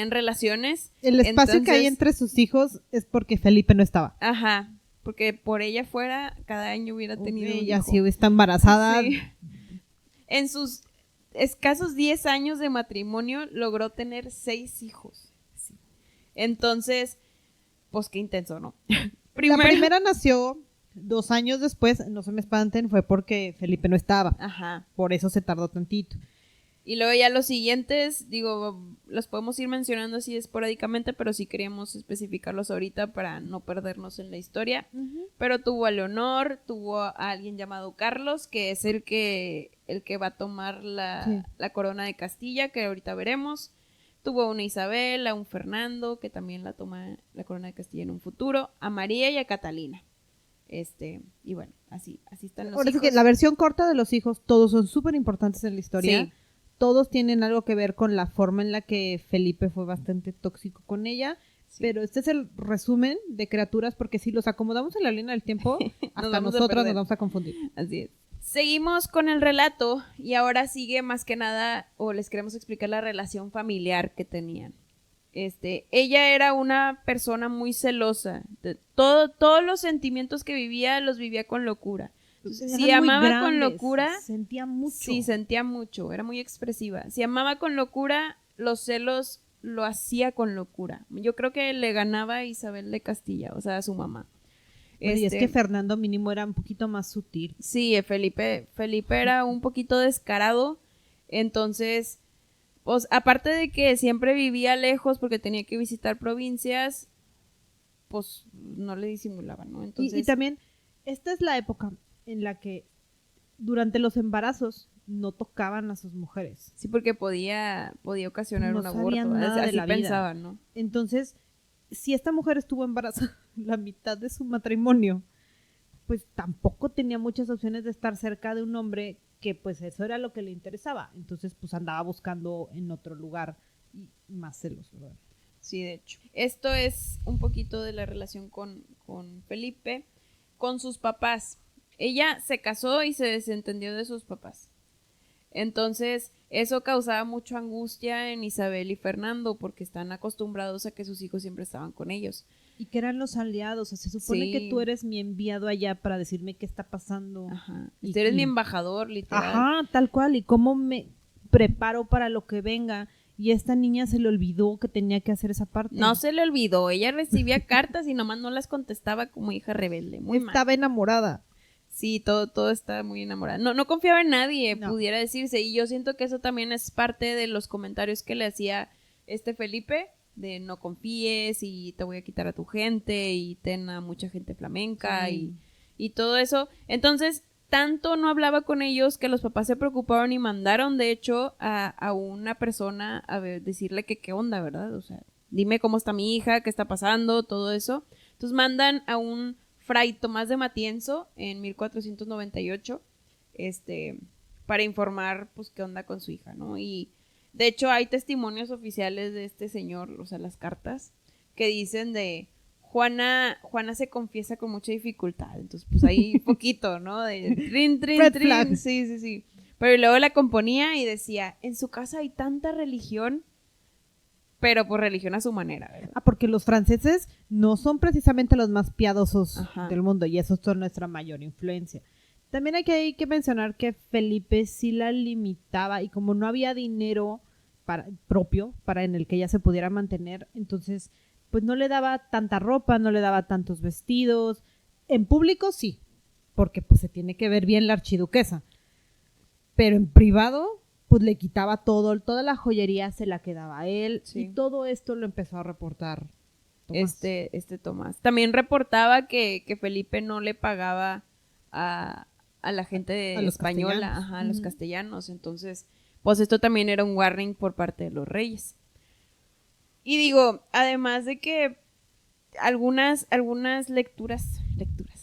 Speaker 1: relaciones.
Speaker 3: El espacio que hay entre sus hijos es porque Felipe no estaba.
Speaker 1: Ajá. Porque por ella fuera, cada año hubiera tenido un
Speaker 3: ella
Speaker 1: hijo.
Speaker 3: sí está embarazada.
Speaker 1: Sí. En sus escasos 10 años de matrimonio logró tener 6 hijos. Sí. Entonces, pues qué intenso, ¿no?
Speaker 3: La primera nació 2 años después, no se me espanten, fue porque Felipe no estaba.
Speaker 1: Ajá.
Speaker 3: Por eso se tardó tantito.
Speaker 1: Y luego ya los siguientes, los podemos ir mencionando así esporádicamente, pero sí queríamos especificarlos ahorita para no perdernos en la historia. Uh-huh. Pero tuvo a Leonor, tuvo a alguien llamado Carlos, que es el que va a tomar la corona de Castilla, que ahorita veremos. Tuvo a una Isabel, a un Fernando, que también la toma la corona de Castilla en un futuro, a María y a Catalina. Y bueno, así están los
Speaker 3: hijos. Ahora sí que la versión corta de los hijos, todos son súper importantes en la historia. Sí. Todos tienen algo que ver con la forma en la que Felipe fue bastante tóxico con ella, pero este es el resumen de criaturas, porque si los acomodamos en la línea del tiempo, hasta nosotros nos vamos a confundir.
Speaker 1: Así es. Seguimos con el relato y ahora sigue más que nada, o les queremos explicar la relación familiar que tenían. Ella era una persona muy celosa, todos los sentimientos que vivía los vivía con locura. Si amaba con locura,
Speaker 3: sentía mucho.
Speaker 1: Sí, sentía mucho, era muy expresiva. Si amaba con locura, los celos lo hacía con locura. Yo creo que le ganaba a Isabel de Castilla, o sea, a su mamá.
Speaker 3: Y es que Fernando mínimo era un poquito más sutil.
Speaker 1: Sí, Felipe era un poquito descarado, entonces, pues, aparte de que siempre vivía lejos porque tenía que visitar provincias, pues no le disimulaba, ¿no? Entonces,
Speaker 3: y también, esta es la época en la que durante los embarazos no tocaban a sus mujeres.
Speaker 1: Sí, porque podía ocasionar un aborto.
Speaker 3: Nada
Speaker 1: así
Speaker 3: de la
Speaker 1: pensaban,
Speaker 3: vida.
Speaker 1: ¿no?
Speaker 3: Entonces, si esta mujer estuvo embarazada la mitad de su matrimonio, pues tampoco tenía muchas opciones de estar cerca de un hombre que pues eso era lo que le interesaba. Entonces, pues andaba buscando en otro lugar y más celos, ¿verdad?
Speaker 1: Sí, de hecho. Esto es un poquito de la relación con Felipe, con sus papás. Ella se casó y se desentendió de sus papás. Entonces, eso causaba mucha angustia en Isabel y Fernando porque están acostumbrados a que sus hijos siempre estaban con ellos.
Speaker 3: Y que eran los aliados. O sea, se supone que tú eres mi enviado allá para decirme qué está pasando.
Speaker 1: Ajá. Y tú eres mi embajador, literal.
Speaker 3: Ajá, tal cual. Y cómo me preparo para lo que venga. Y a esta niña se le olvidó que tenía que hacer esa parte.
Speaker 1: No se le olvidó. Ella recibía cartas y nomás no las contestaba como hija rebelde. Muy mal.
Speaker 3: Estaba enamorada.
Speaker 1: Sí, todo estaba muy enamorada. No confiaba en nadie, pudiera decirse. Y yo siento que eso también es parte de los comentarios que le hacía Felipe, de no confíes y te voy a quitar a tu gente y ten a mucha gente flamenca y todo eso. Entonces, tanto no hablaba con ellos que los papás se preocuparon y mandaron, de hecho, a una persona a decirle que qué onda, ¿verdad? O sea, dime cómo está mi hija, qué está pasando, todo eso. Entonces mandan a un fray Tomás de Matienzo en 1498, para informar, pues, qué onda con su hija, ¿no? Y de hecho hay testimonios oficiales de este señor, o sea, las cartas, que dicen de Juana se confiesa con mucha dificultad, entonces pues ahí poquito, ¿no? De trin, trin,
Speaker 3: Red
Speaker 1: trin,
Speaker 3: flag.
Speaker 1: sí. Pero luego la componía y decía, en su casa hay tanta religión, pero por religión a su manera, ¿verdad?
Speaker 3: Porque los franceses no son precisamente los más piadosos
Speaker 1: Ajá.
Speaker 3: del mundo y esos son nuestra mayor influencia. También hay que mencionar que Felipe sí la limitaba y como no había dinero propio para en el que ella se pudiera mantener, entonces pues no le daba tanta ropa, no le daba tantos vestidos. En público sí, porque pues se tiene que ver bien la archiduquesa. Pero en privado, pues le quitaba todo, toda la joyería se la quedaba a él.
Speaker 1: Sí.
Speaker 3: Y todo esto lo empezó a reportar Tomás.
Speaker 1: Tomás. También reportaba que Felipe no le pagaba a la gente
Speaker 3: A los
Speaker 1: española,
Speaker 3: castellanos.
Speaker 1: a los castellanos. Entonces, pues esto también era un warning por parte de los reyes. Y digo, además de que algunas lecturas,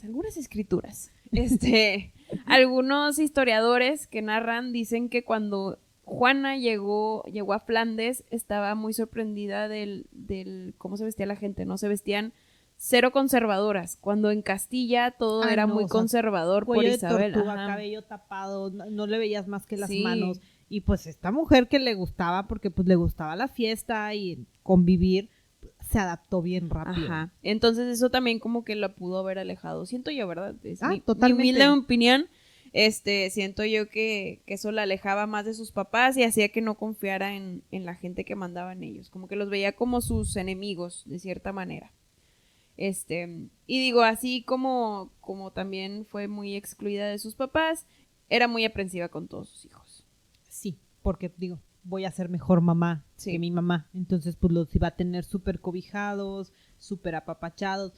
Speaker 1: algunas escrituras, algunos historiadores que narran dicen que cuando Juana llegó a Flandes estaba muy sorprendida del cómo se vestía la gente, ¿no? Se vestían cero conservadoras, cuando en Castilla todo era muy conservador por
Speaker 3: cuello
Speaker 1: Isabel.
Speaker 3: de tortuga,
Speaker 1: ajá.
Speaker 3: cabello tapado, no le veías más que las
Speaker 1: Sí.
Speaker 3: manos. Y pues esta mujer que le gustaba, porque pues le gustaba la fiesta y convivir, se adaptó bien rápido.
Speaker 1: Ajá. Entonces eso también como que la pudo haber alejado. Siento yo, ¿verdad? Es mi
Speaker 3: totalmente.
Speaker 1: humilde opinión. Siento yo que eso la alejaba más de sus papás y hacía que no confiara en la gente que mandaba en ellos. Como que los veía como sus enemigos, de cierta manera. Y digo, así como también fue muy excluida de sus papás, era muy aprensiva con todos sus hijos.
Speaker 3: Sí, porque digo, voy a ser mejor mamá
Speaker 1: Sí.
Speaker 3: que mi mamá. Entonces, pues los iba a tener súper cobijados, súper apapachados.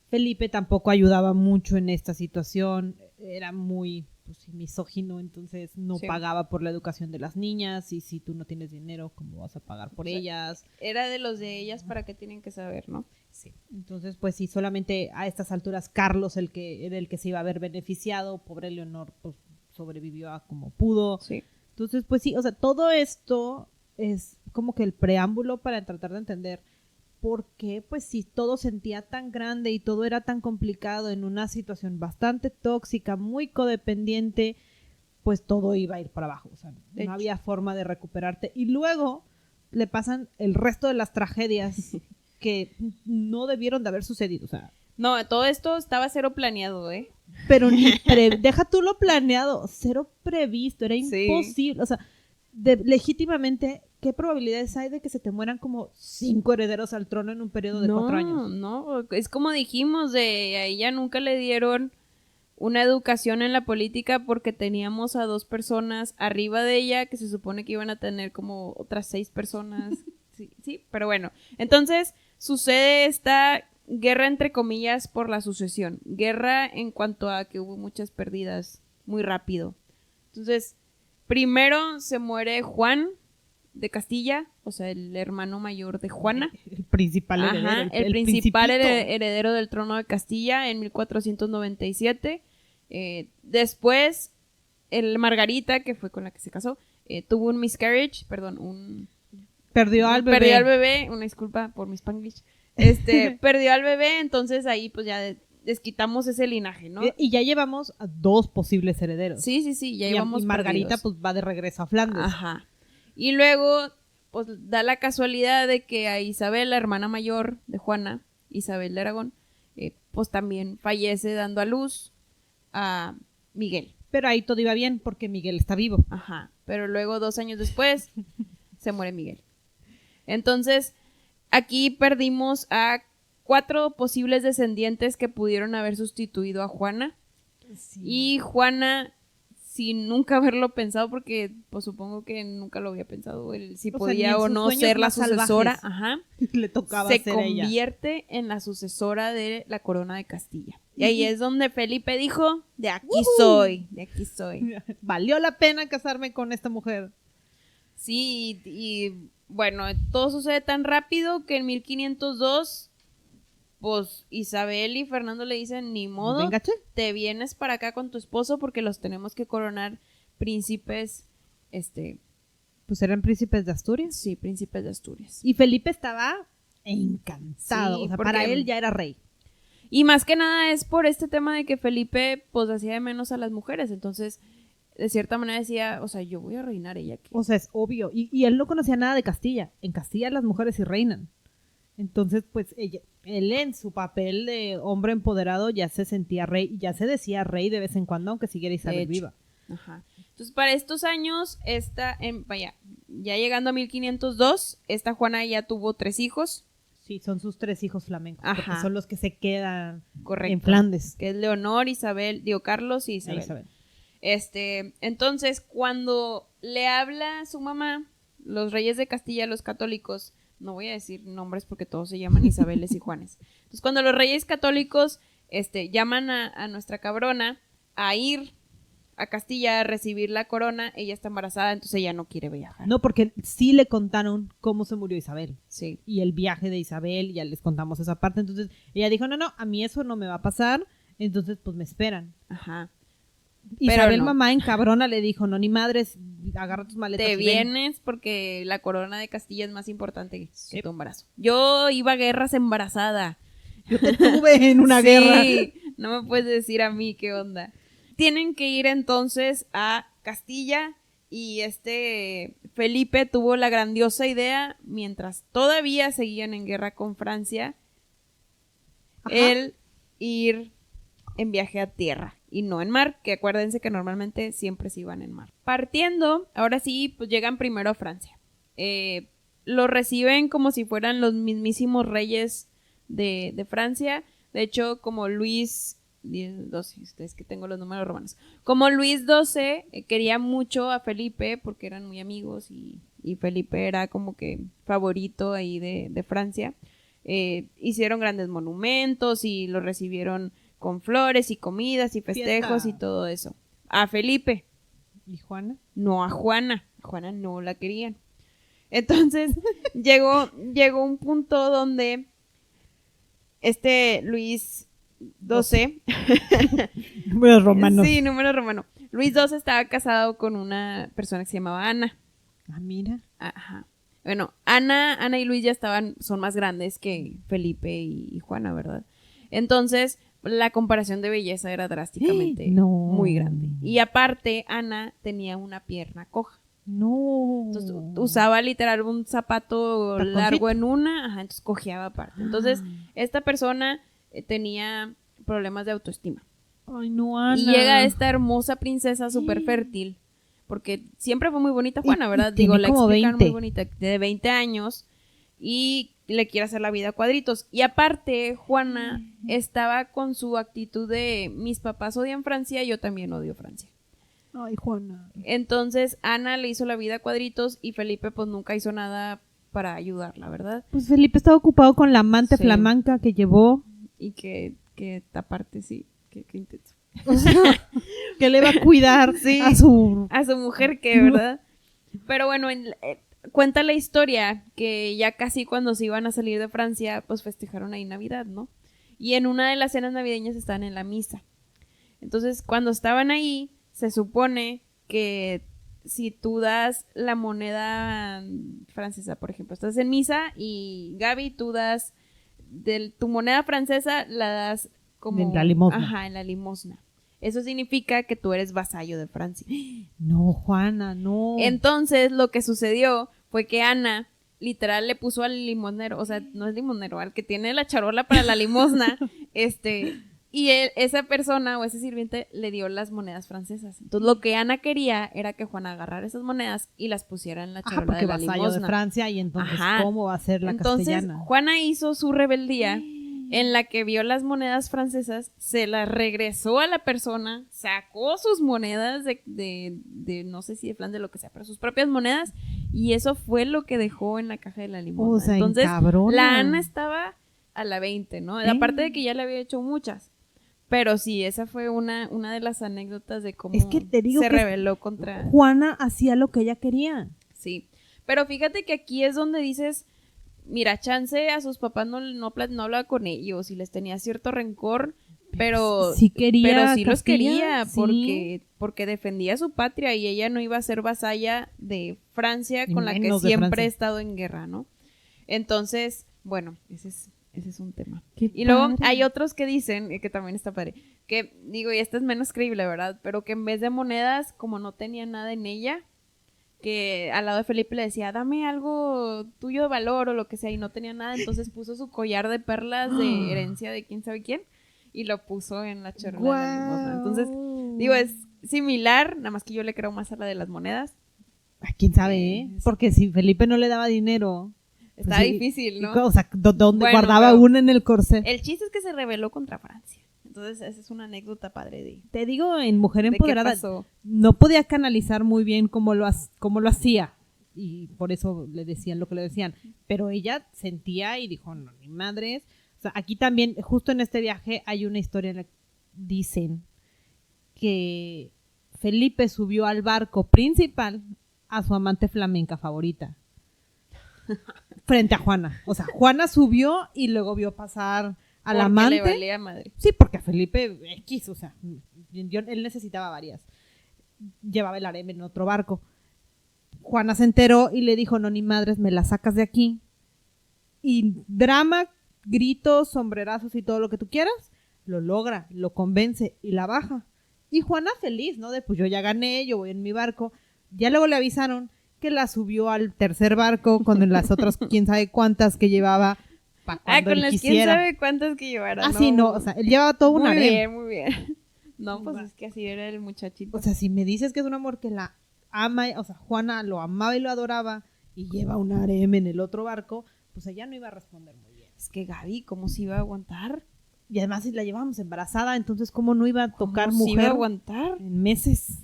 Speaker 3: Felipe tampoco ayudaba mucho en esta situación. Era muy misógino, entonces no
Speaker 1: Sí.
Speaker 3: pagaba por la educación de las niñas. Y si tú no tienes dinero, ¿cómo vas a pagar por ellas?
Speaker 1: Era de los de ellas para que tienen que saber, ¿no?
Speaker 3: Sí. Entonces, pues sí, solamente a estas alturas Carlos era el que se iba a ver beneficiado. Pobre Leonor, pues sobrevivió a como pudo.
Speaker 1: Sí.
Speaker 3: Entonces, pues sí, o sea, todo esto es como que el preámbulo para tratar de entender por qué, pues si todo sentía tan grande y todo era tan complicado en una situación bastante tóxica, muy codependiente, pues todo iba a ir para abajo. O sea,
Speaker 1: De hecho.
Speaker 3: no había forma de recuperarte. Y luego le pasan el resto de las tragedias que no debieron de haber sucedido. O sea,
Speaker 1: No, todo esto estaba cero planeado, ¿eh?
Speaker 3: pero ni deja tú lo planeado, cero previsto, era
Speaker 1: Sí.
Speaker 3: imposible, o sea, legítimamente, ¿qué probabilidades hay de que se te mueran como 5 herederos al trono en un periodo de 4 años?
Speaker 1: No, es como dijimos, a ella nunca le dieron una educación en la política porque teníamos a 2 personas arriba de ella que se supone que iban a tener como otras 6 personas. Sí, pero bueno, entonces sucede esta guerra entre comillas por la sucesión, guerra en cuanto a que hubo muchas pérdidas muy rápido. Entonces, primero se muere Juan de Castilla, o sea, el hermano mayor de Juana.
Speaker 3: El principal heredero.
Speaker 1: Ajá, el principal
Speaker 3: principito.
Speaker 1: heredero del trono de Castilla en 1497. Después, el Margarita, que fue con la que se casó, tuvo un miscarriage,
Speaker 3: Perdió al bebé.
Speaker 1: perdió al bebé, una disculpa por mi Spanglish. Perdió al bebé, entonces ahí pues ya desquitamos ese linaje, ¿no?
Speaker 3: Y ya llevamos a 2 posibles herederos.
Speaker 1: Sí, ya íbamos
Speaker 3: y Margarita
Speaker 1: perdidos.
Speaker 3: pues va de regreso a Flandes.
Speaker 1: Ajá. Y luego, pues da la casualidad de que a Isabel, la hermana mayor de Juana, Isabel de Aragón, pues también fallece dando a luz a Miguel.
Speaker 3: Pero ahí todo iba bien porque Miguel está vivo.
Speaker 1: Ajá. Pero luego, 2 años después, se muere Miguel. Entonces, aquí perdimos a 4 posibles descendientes que pudieron haber sustituido a Juana.
Speaker 3: Sí.
Speaker 1: Y Juana, sin nunca haberlo pensado, porque pues supongo que nunca lo había pensado, si
Speaker 3: O sea,
Speaker 1: podía
Speaker 3: ni en
Speaker 1: o
Speaker 3: sus
Speaker 1: no
Speaker 3: sueños
Speaker 1: ser la
Speaker 3: más
Speaker 1: sucesora,
Speaker 3: salvajes.
Speaker 1: ajá,
Speaker 3: Le tocaba
Speaker 1: se
Speaker 3: ser ella.
Speaker 1: convierte en la sucesora de la corona de Castilla. Y ahí es donde Felipe dijo, de aquí soy.
Speaker 3: Valió la pena casarme con esta mujer.
Speaker 1: Sí, y bueno, todo sucede tan rápido que en 1502, pues Isabel y Fernando le dicen, ni modo,
Speaker 3: Venga, che.
Speaker 1: te vienes para acá con tu esposo porque los tenemos que coronar príncipes,
Speaker 3: Pues eran príncipes de Asturias.
Speaker 1: sí, príncipes de Asturias.
Speaker 3: Y Felipe estaba encantado.
Speaker 1: Sí,
Speaker 3: o sea,
Speaker 1: porque-
Speaker 3: para él ya era rey.
Speaker 1: Y más que nada es por este tema de que Felipe, pues, hacía de menos a las mujeres, entonces, de cierta manera decía, o sea, yo voy a reinar ella aquí.
Speaker 3: O sea, es obvio. Y él no conocía nada de Castilla. En Castilla las mujeres sí reinan. Entonces, pues, él en su papel de hombre empoderado ya se sentía rey. Y ya se decía rey de vez en cuando, aunque siguiera Isabel
Speaker 1: hecho.
Speaker 3: viva.
Speaker 1: Ajá. Entonces, para estos años, vaya, ya llegando a 1502, esta Juana ya tuvo 3 hijos.
Speaker 3: Sí, son sus 3 hijos flamencos.
Speaker 1: Ajá.
Speaker 3: Porque son los que se quedan
Speaker 1: Correcto.
Speaker 3: en Flandes.
Speaker 1: Que es Leonor, Isabel, Carlos y Isabel.
Speaker 3: Isabel.
Speaker 1: Entonces, cuando le habla a su mamá, los reyes de Castilla, los católicos, no voy a decir nombres porque todos se llaman Isabeles y Juanes. Entonces, cuando los reyes católicos, llaman a nuestra cabrona a ir a Castilla a recibir la corona, ella está embarazada, entonces ella no quiere viajar.
Speaker 3: No, porque sí le contaron cómo se murió Isabel.
Speaker 1: Sí.
Speaker 3: Y el viaje de Isabel, ya les contamos esa parte. Entonces, ella dijo, no, a mí eso no me va a pasar. Entonces, pues me esperan.
Speaker 1: Ajá.
Speaker 3: Isabel,
Speaker 1: no.
Speaker 3: mamá en cabrona, le dijo, no, ni madres, agarra tus maletas.
Speaker 1: Te
Speaker 3: y ven".
Speaker 1: vienes porque la corona de Castilla es más importante que tu embarazo. Yo iba a guerras embarazada.
Speaker 3: Yo te tuve en una
Speaker 1: Sí,
Speaker 3: guerra.
Speaker 1: no me puedes decir a mí qué onda. Tienen que ir entonces a Castilla y Felipe tuvo la grandiosa idea, mientras todavía seguían en guerra con Francia,
Speaker 3: Ajá.
Speaker 1: el ir en viaje a tierra y no en mar, que acuérdense que normalmente siempre se iban en mar. Partiendo, ahora sí, pues llegan primero a Francia. Lo reciben como si fueran los mismísimos reyes de Francia. De hecho, como Luis XII, ustedes que tengo los números romanos. Como Luis XII quería mucho a Felipe porque eran muy amigos y Felipe era como que favorito ahí de Francia. Hicieron grandes monumentos y lo recibieron con flores y comidas y festejos
Speaker 3: Fiesta.
Speaker 1: y todo eso. A Felipe,
Speaker 3: ¿Y Juana?
Speaker 1: no a Juana. A Juana no la querían. Entonces llegó un punto donde Luis XII,
Speaker 3: Números romanos.
Speaker 1: sí, número romano. Luis XII estaba casado con una persona que se llamaba Ana.
Speaker 3: Ah, mira.
Speaker 1: Ajá. Bueno, Ana y Luis ya son más grandes que Felipe y Juana, ¿verdad? Entonces, la comparación de belleza era drásticamente
Speaker 3: No.
Speaker 1: muy grande. Y aparte, Ana tenía una pierna coja.
Speaker 3: No.
Speaker 1: Entonces, usaba literal un zapato
Speaker 3: Taconcito.
Speaker 1: largo en una, ajá, entonces cojeaba aparte. Entonces, esta persona tenía problemas de autoestima.
Speaker 3: Ay, no, Ana.
Speaker 1: Y llega esta hermosa princesa súper fértil, porque siempre fue muy bonita Juana,
Speaker 3: Y
Speaker 1: ¿verdad?
Speaker 3: tiene
Speaker 1: Digo, la
Speaker 3: como
Speaker 1: explicaron
Speaker 3: 20.
Speaker 1: muy bonita, de 20 años, y le quiere hacer la vida a cuadritos. Y aparte, Juana estaba con su actitud de mis papás odian Francia, yo también odio Francia.
Speaker 3: Ay, Juana.
Speaker 1: Entonces, Ana le hizo la vida a cuadritos y Felipe pues nunca hizo nada para ayudarla, ¿verdad?
Speaker 3: Pues Felipe estaba ocupado con la amante
Speaker 1: Sí.
Speaker 3: flamanca que llevó.
Speaker 1: Y que aparte sí, que intenso.
Speaker 3: O sea, que le va a cuidar
Speaker 1: Sí.
Speaker 3: a su...
Speaker 1: A su mujer que, ¿verdad? Pero bueno, cuenta la historia que ya casi cuando se iban a salir de Francia, pues festejaron ahí Navidad, ¿no? Y en una de las cenas navideñas estaban en la misa. Entonces, cuando estaban ahí, se supone que si tú das la moneda francesa, por ejemplo, estás en misa y Gaby, tú das tu moneda francesa, la das como...
Speaker 3: En la limosna.
Speaker 1: Ajá, en la limosna. Eso significa que tú eres vasallo de Francia.
Speaker 3: No, Juana, no.
Speaker 1: Entonces, lo que sucedió fue que Ana literal le puso al limonero, o sea, no es limonero, al que tiene la charola para la limosna, y esa persona o ese sirviente le dio las monedas francesas. Entonces, lo que Ana quería era que Juana agarrara esas monedas y las pusiera en la
Speaker 3: Ajá,
Speaker 1: charola
Speaker 3: porque
Speaker 1: de la
Speaker 3: vasallo
Speaker 1: limosna.
Speaker 3: de Francia y entonces,
Speaker 1: Ajá.
Speaker 3: ¿cómo va a ser la
Speaker 1: Entonces,
Speaker 3: castellana?
Speaker 1: Juana hizo su rebeldía en la que vio las monedas francesas, se las regresó a la persona, sacó sus monedas de no sé si de Flandes, de lo que sea, pero sus propias monedas, y eso fue lo que dejó en la caja de la limosna.
Speaker 3: O sea,
Speaker 1: Entonces,
Speaker 3: encabrona.
Speaker 1: la Ana estaba a la 20, ¿no? Aparte de que ya le había hecho muchas. Pero sí, esa fue una de las anécdotas de cómo
Speaker 3: Es que te digo
Speaker 1: se
Speaker 3: que
Speaker 1: rebeló contra...
Speaker 3: Juana hacía lo que ella quería.
Speaker 1: Sí, Pero fíjate que aquí es donde dices, mira, chance a sus papás no hablaba con ellos y les tenía cierto rencor, pero
Speaker 3: sí quería
Speaker 1: pero sí los
Speaker 3: Castilla,
Speaker 1: quería
Speaker 3: sí.
Speaker 1: porque defendía a su patria y ella no iba a ser vasalla de Francia
Speaker 3: Y
Speaker 1: con la que
Speaker 3: menos de
Speaker 1: siempre
Speaker 3: Francia.
Speaker 1: ha estado en guerra, ¿no? Entonces, bueno, ese es un tema.
Speaker 3: Qué
Speaker 1: Y luego
Speaker 3: padre.
Speaker 1: hay otros que dicen, que también está padre, que digo, y esta es menos creíble, ¿verdad? Pero que en vez de monedas, como no tenía nada en ella, que al lado de Felipe le decía, dame algo tuyo de valor o lo que sea, y no tenía nada, entonces puso su collar de perlas de herencia de quién sabe quién, y lo puso en la charola de la limosna. Entonces, digo, es similar, nada más que yo le creo más a la de las monedas.
Speaker 3: Ah, ¿quién sabe, eh?
Speaker 1: Sí.
Speaker 3: Porque si Felipe no le daba dinero...
Speaker 1: Está
Speaker 3: pues sí,
Speaker 1: difícil, ¿no?
Speaker 3: O sea, ¿dónde
Speaker 1: Bueno,
Speaker 3: guardaba
Speaker 1: pero
Speaker 3: una en el corset?
Speaker 1: el chiste es que se rebeló contra Francia. Entonces, esa es una anécdota padre de
Speaker 3: Te digo, en Mujer
Speaker 1: qué
Speaker 3: Empoderada
Speaker 1: pasó.
Speaker 3: no podía canalizar muy bien cómo lo hacía. Y por eso le decían lo que le decían. Pero ella sentía y dijo, no, ni madres. O sea, aquí también, justo en este viaje, hay una historia en la que dicen que Felipe subió al barco principal a su amante flamenca favorita. Frente a Juana. O sea, Juana subió y luego vio pasar al
Speaker 1: Porque
Speaker 3: amante.
Speaker 1: le valía madre.
Speaker 3: Sí, porque a Felipe X, o sea, él necesitaba varias. Llevaba el harem en otro barco. Juana se enteró y le dijo, no, ni madres, me la sacas de aquí. Y drama, gritos, sombrerazos y todo lo que tú quieras, lo logra, lo convence y la baja. Y Juana feliz, ¿no? De pues yo ya gané, yo voy en mi barco. Ya luego le avisaron que la subió al tercer barco con las otras quién sabe cuántas que llevaba para cuando
Speaker 1: Con
Speaker 3: él
Speaker 1: las quién
Speaker 3: quisiera.
Speaker 1: sabe cuántas que llevara.
Speaker 3: Ah, sí, no, o sea, él llevaba todo un
Speaker 1: muy
Speaker 3: harem.
Speaker 1: bien, muy bien. No, pues es que así era el muchachito.
Speaker 3: O sea, si me dices que es un amor que la ama, o sea, Juana lo amaba y lo adoraba y lleva un harem en el otro barco, pues ella no iba a responder muy bien.
Speaker 1: Es que Gaby, ¿cómo se iba a aguantar?
Speaker 3: Y además si la llevábamos embarazada, entonces ¿cómo no iba a tocar
Speaker 1: ¿Cómo se iba a
Speaker 3: mujer
Speaker 1: aguantar?
Speaker 3: en meses?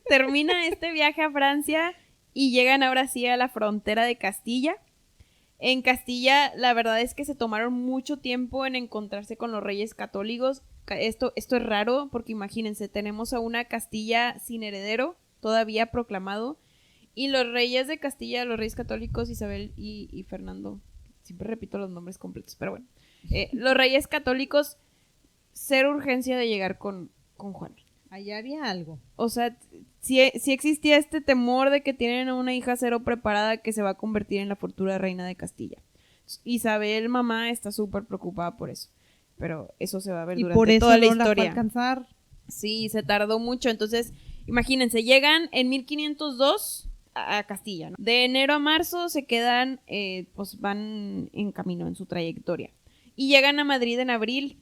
Speaker 1: Termina este viaje a Francia y llegan ahora sí a la frontera de Castilla. En Castilla, la verdad es que se tomaron mucho tiempo en encontrarse con los reyes católicos. Esto es raro porque imagínense, tenemos a una Castilla sin heredero, todavía proclamado, y los reyes de Castilla, los reyes católicos, Isabel y Fernando, siempre repito los nombres completos, pero bueno, los reyes católicos, cero urgencia de llegar con Juana.
Speaker 3: Allá había algo.
Speaker 1: O sea, sí existía este temor de que tienen a una hija cero preparada que se va a convertir en la futura reina de Castilla. Isabel, mamá, está súper preocupada por eso. Pero eso se va a ver
Speaker 3: Y
Speaker 1: durante
Speaker 3: por eso
Speaker 1: toda la
Speaker 3: no la fue a
Speaker 1: historia.
Speaker 3: alcanzar.
Speaker 1: Sí, se tardó mucho. Entonces, imagínense, llegan en 1502 a Castilla, ¿no? De enero a marzo se quedan, pues van en camino en su trayectoria. Y llegan a Madrid en abril.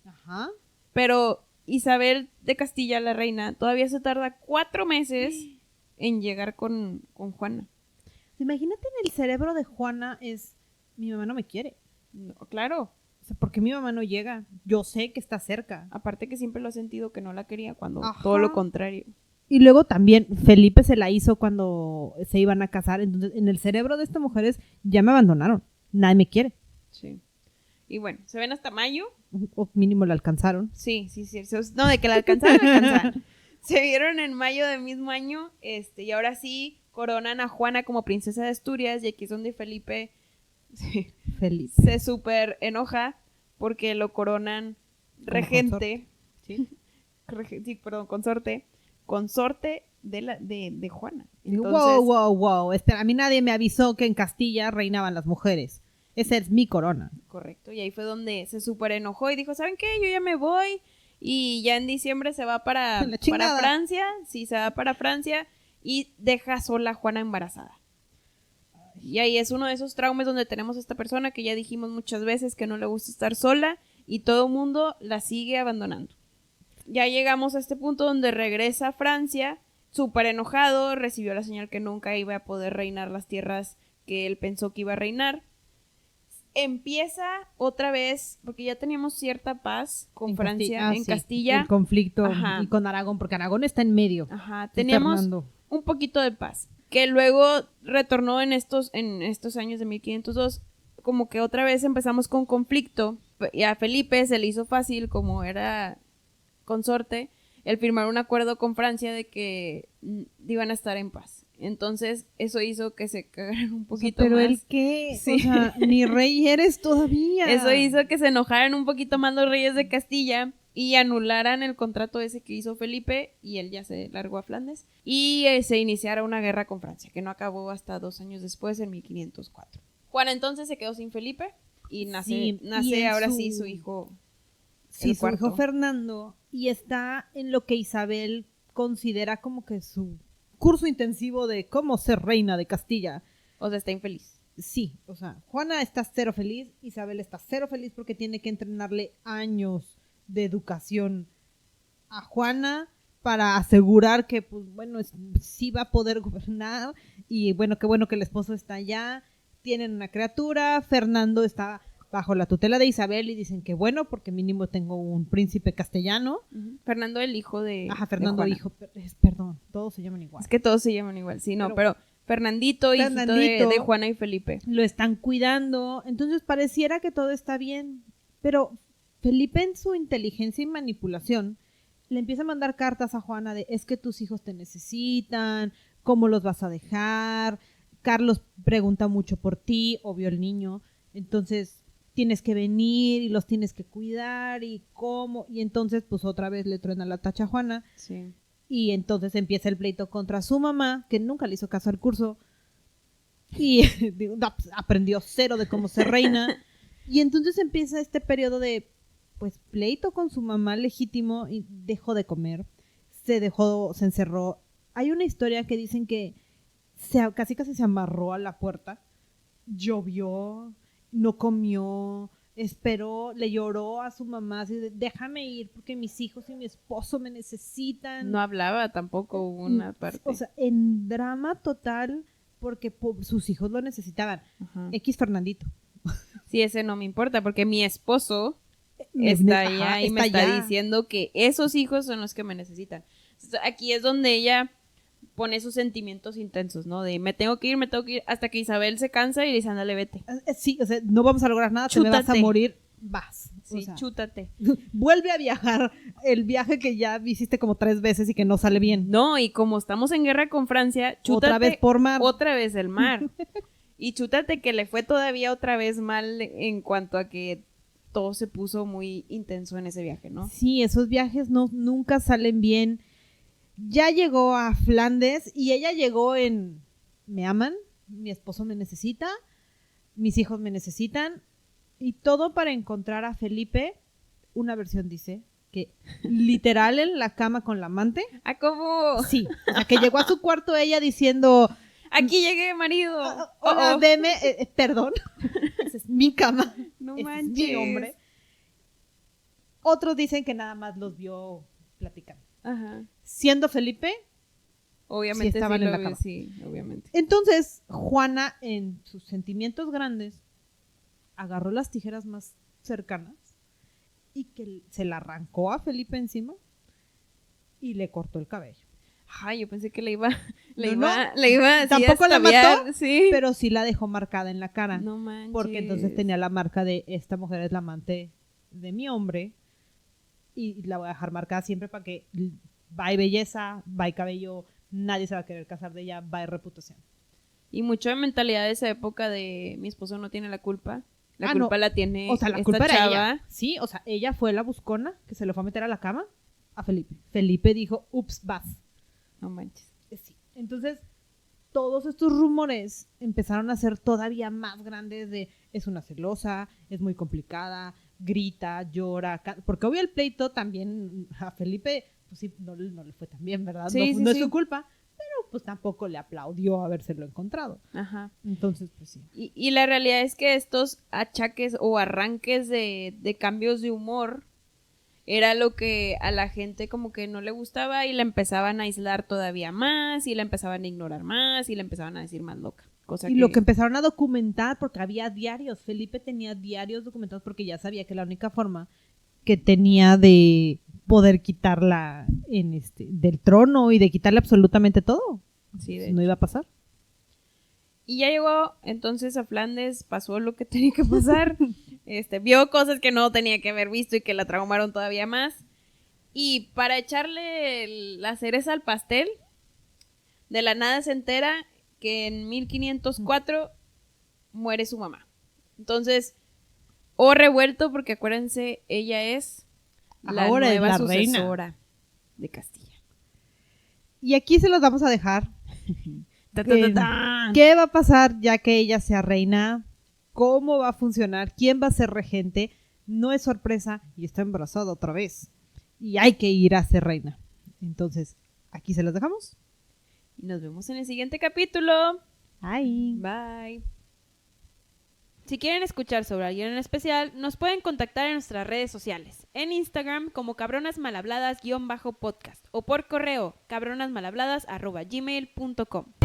Speaker 3: Ajá.
Speaker 1: Pero Isabel de Castilla, la reina, todavía se tarda 4 meses en llegar con Juana.
Speaker 3: Imagínate en el cerebro de Juana es, mi mamá no me quiere.
Speaker 1: No, claro.
Speaker 3: O sea, ¿por qué mi mamá no llega? Yo sé que está cerca.
Speaker 1: Aparte que siempre lo ha sentido que no la quería cuando
Speaker 3: Ajá.
Speaker 1: todo lo contrario.
Speaker 3: Y luego también Felipe se la hizo cuando se iban a casar. Entonces, en el cerebro de estas mujeres ya me abandonaron. Nadie me quiere.
Speaker 1: Sí. Y bueno, se ven hasta mayo.
Speaker 3: O mínimo la alcanzaron.
Speaker 1: Sí. No, de que la alcanzaron. Se vieron en mayo del mismo año. Y ahora sí coronan a Juana como princesa de Asturias. Y aquí es donde Felipe
Speaker 3: Felipe.
Speaker 1: se súper enoja porque lo coronan regente.
Speaker 3: ¿Sí?
Speaker 1: Sí, perdón, consorte de Juana.
Speaker 3: Entonces, wow. Espera, a mí nadie me avisó que en Castilla reinaban las mujeres. Esa es mi corona.
Speaker 1: Correcto, y ahí fue donde se súper enojó y dijo, ¿saben qué? Yo ya me voy y ya en diciembre se va para Francia, sí, se va para Francia y deja sola a Juana embarazada. Y ahí es uno de esos traumas donde tenemos a esta persona que ya dijimos muchas veces que no le gusta estar sola y todo el mundo la sigue abandonando. Ya llegamos a este punto donde regresa a Francia, súper enojado, recibió la señal que nunca iba a poder reinar las tierras que él pensó que iba a reinar. Empieza otra vez, porque ya teníamos cierta paz con
Speaker 3: En
Speaker 1: Francia, en
Speaker 3: sí,
Speaker 1: Castilla.
Speaker 3: el conflicto
Speaker 1: Ajá.
Speaker 3: y con Aragón, porque Aragón está en medio.
Speaker 1: Ajá, teníamos un poquito de paz, que luego retornó en estos años de 1502, como que otra vez empezamos con conflicto, y a Felipe se le hizo fácil, como era consorte, el firmar un acuerdo con Francia de que iban a estar en paz. Entonces, eso hizo que se cagaran un poquito
Speaker 3: pero
Speaker 1: más.
Speaker 3: el que,
Speaker 1: Sí.
Speaker 3: o sea, ni rey eres todavía.
Speaker 1: Eso hizo que se enojaran un poquito más los reyes de Castilla y anularan el contrato ese que hizo Felipe, y él ya se largó a Flandes, y se iniciara una guerra con Francia, que no acabó hasta 2 años después, en 1504. Juana entonces se quedó sin Felipe y nace
Speaker 3: y en
Speaker 1: ahora sí su hijo.
Speaker 3: Sí,
Speaker 1: el
Speaker 3: su
Speaker 1: cuarto.
Speaker 3: hijo Fernando, y está en lo que Isabel considera como que su curso intensivo de cómo ser reina de Castilla.
Speaker 1: O sea, está infeliz.
Speaker 3: Sí, o sea, Juana está cero feliz, Isabel está cero feliz porque tiene que entrenarle años de educación a Juana para asegurar que, pues bueno, sí va a poder gobernar, y bueno que el esposo está allá, tienen una criatura, Fernando está bajo la tutela de Isabel y dicen que bueno, porque mínimo tengo un príncipe castellano.
Speaker 1: Fernando, el hijo de
Speaker 3: Fernando,
Speaker 1: de Juana.
Speaker 3: hijo, perdón, todos se llaman igual.
Speaker 1: Es que todos se llaman igual, sí, no, pero Fernandito, hijito de Juana y Felipe.
Speaker 3: Lo están cuidando, entonces pareciera que todo está bien, pero Felipe, en su inteligencia y manipulación, le empieza a mandar cartas a Juana de: es que tus hijos te necesitan, ¿cómo los vas a dejar? Carlos pregunta mucho por ti, obvio el niño, entonces tienes que venir y los tienes que cuidar, y cómo, y entonces pues otra vez le truena la tacha a Juana.
Speaker 1: Sí.
Speaker 3: Y entonces empieza el pleito contra su mamá, que nunca le hizo caso al curso, y aprendió cero de cómo ser reina. Y entonces empieza este periodo de, pues, pleito con su mamá legítimo, y dejó de comer, se encerró. Hay una historia que dicen que casi se amarró a la puerta, llovió, no comió, esperó, le lloró a su mamá, así de: déjame ir porque mis hijos y mi esposo me necesitan.
Speaker 1: No hablaba tampoco una parte.
Speaker 3: O sea, en drama total, porque sus hijos lo necesitaban.
Speaker 1: Ajá.
Speaker 3: X Fernandito.
Speaker 1: Sí, ese no me importa, porque mi esposo está allá y me está diciendo que esos hijos son los que me necesitan. Aquí es donde ella pone sus sentimientos intensos, ¿no? De me tengo que ir, hasta que Isabel se cansa y le dice: ándale, vete.
Speaker 3: Sí, o sea, no vamos a lograr nada,
Speaker 1: Chútate.
Speaker 3: te me vas a morir, vas.
Speaker 1: Sí,
Speaker 3: O sea,
Speaker 1: chútate.
Speaker 3: vuelve a viajar, el viaje que ya hiciste como 3 veces y que no sale bien.
Speaker 1: No, y como estamos en guerra con Francia, chútate
Speaker 3: Otra vez por mar.
Speaker 1: otra vez el mar. Y chútate que le fue todavía otra vez mal en cuanto a que todo se puso muy intenso en ese viaje, ¿no?
Speaker 3: Sí, esos viajes nunca salen bien. Ya llegó a Flandes y ella llegó en: me aman, mi esposo me necesita, mis hijos me necesitan, y todo para encontrar a Felipe. Una versión dice que literal en la cama con la amante.
Speaker 1: ¿A cómo?
Speaker 3: Sí, o sea, que llegó a su cuarto ella diciendo:
Speaker 1: Aquí llegué, marido.
Speaker 3: hola, veme, perdón, esa es mi cama,
Speaker 1: No
Speaker 3: ese es
Speaker 1: manches.
Speaker 3: mi hombre. Otros dicen que nada más los vio platicando.
Speaker 1: Ajá.
Speaker 3: Siendo Felipe,
Speaker 1: Obviamente
Speaker 3: sí estaban en la
Speaker 1: lo
Speaker 3: cama.
Speaker 1: sí, obviamente.
Speaker 3: Entonces, Juana, en sus sentimientos grandes, agarró las tijeras más cercanas y que se la arrancó a Felipe encima y le cortó el cabello.
Speaker 1: Ay, yo pensé que le iba
Speaker 3: No,
Speaker 1: así
Speaker 3: tampoco
Speaker 1: a
Speaker 3: la
Speaker 1: estabear,
Speaker 3: mató,
Speaker 1: sí.
Speaker 3: pero sí la dejó marcada en la cara.
Speaker 1: No manches.
Speaker 3: Porque entonces tenía la marca de: esta mujer es la amante de mi hombre y la voy a dejar marcada siempre para que bye belleza, bye cabello, nadie se va a querer casar de ella, bye reputación.
Speaker 1: Y mucho de mentalidad de esa época de mi esposo no tiene la culpa. La
Speaker 3: Ah,
Speaker 1: culpa
Speaker 3: no.
Speaker 1: la tiene
Speaker 3: O sea, la
Speaker 1: esta
Speaker 3: culpa era
Speaker 1: chava.
Speaker 3: ella. Sí, o sea, ella fue la buscona que se le fue a meter a la cama a Felipe. Felipe dijo: ups, vas.
Speaker 1: No manches.
Speaker 3: Sí. Entonces, todos estos rumores empezaron a ser todavía más grandes de: es una celosa, es muy complicada, grita, llora, porque obvio el pleito también a Felipe, pues sí, no le fue tan bien, ¿verdad?
Speaker 1: Sí,
Speaker 3: no
Speaker 1: sí,
Speaker 3: es
Speaker 1: sí.
Speaker 3: su culpa, pero pues tampoco le aplaudió habérselo encontrado.
Speaker 1: Ajá.
Speaker 3: Entonces, pues sí.
Speaker 1: Y la realidad es que estos achaques o arranques de cambios de humor era lo que a la gente como que no le gustaba, y la empezaban a aislar todavía más, y la empezaban a ignorar más, y la empezaban a decir más loca. Cosa
Speaker 3: Y lo que empezaron a documentar, porque había diarios, Felipe tenía diarios documentados porque ya sabía que la única forma que tenía de poder quitarla del trono y de quitarle absolutamente todo,
Speaker 1: Sí,
Speaker 3: no iba a pasar.
Speaker 1: Y ya llegó entonces a Flandes, pasó lo que tenía que pasar, vio cosas que no tenía que haber visto y que la traumaron todavía más. Y para echarle la cereza al pastel, De la nada se entera que en 1504 muere su mamá. Entonces, revuelto porque acuérdense, ella es la
Speaker 3: Ahora es
Speaker 1: nueva
Speaker 3: la reina.
Speaker 1: sucesora de Castilla.
Speaker 3: Y aquí se los vamos a dejar.
Speaker 1: Ta, ta, ta, ta.
Speaker 3: ¿Qué va a pasar ya que ella sea reina? ¿Cómo va a funcionar? ¿Quién va a ser regente? No es sorpresa y está embarazada otra vez. Y hay que ir a ser reina. Entonces, aquí se los dejamos.
Speaker 1: Y nos vemos en el siguiente capítulo.
Speaker 3: Bye.
Speaker 1: Bye. Si quieren escuchar sobre alguien en especial, nos pueden contactar en nuestras redes sociales. En Instagram como cabronasmalhabladas_podcast o por correo cabronasmalhabladas@gmail.com.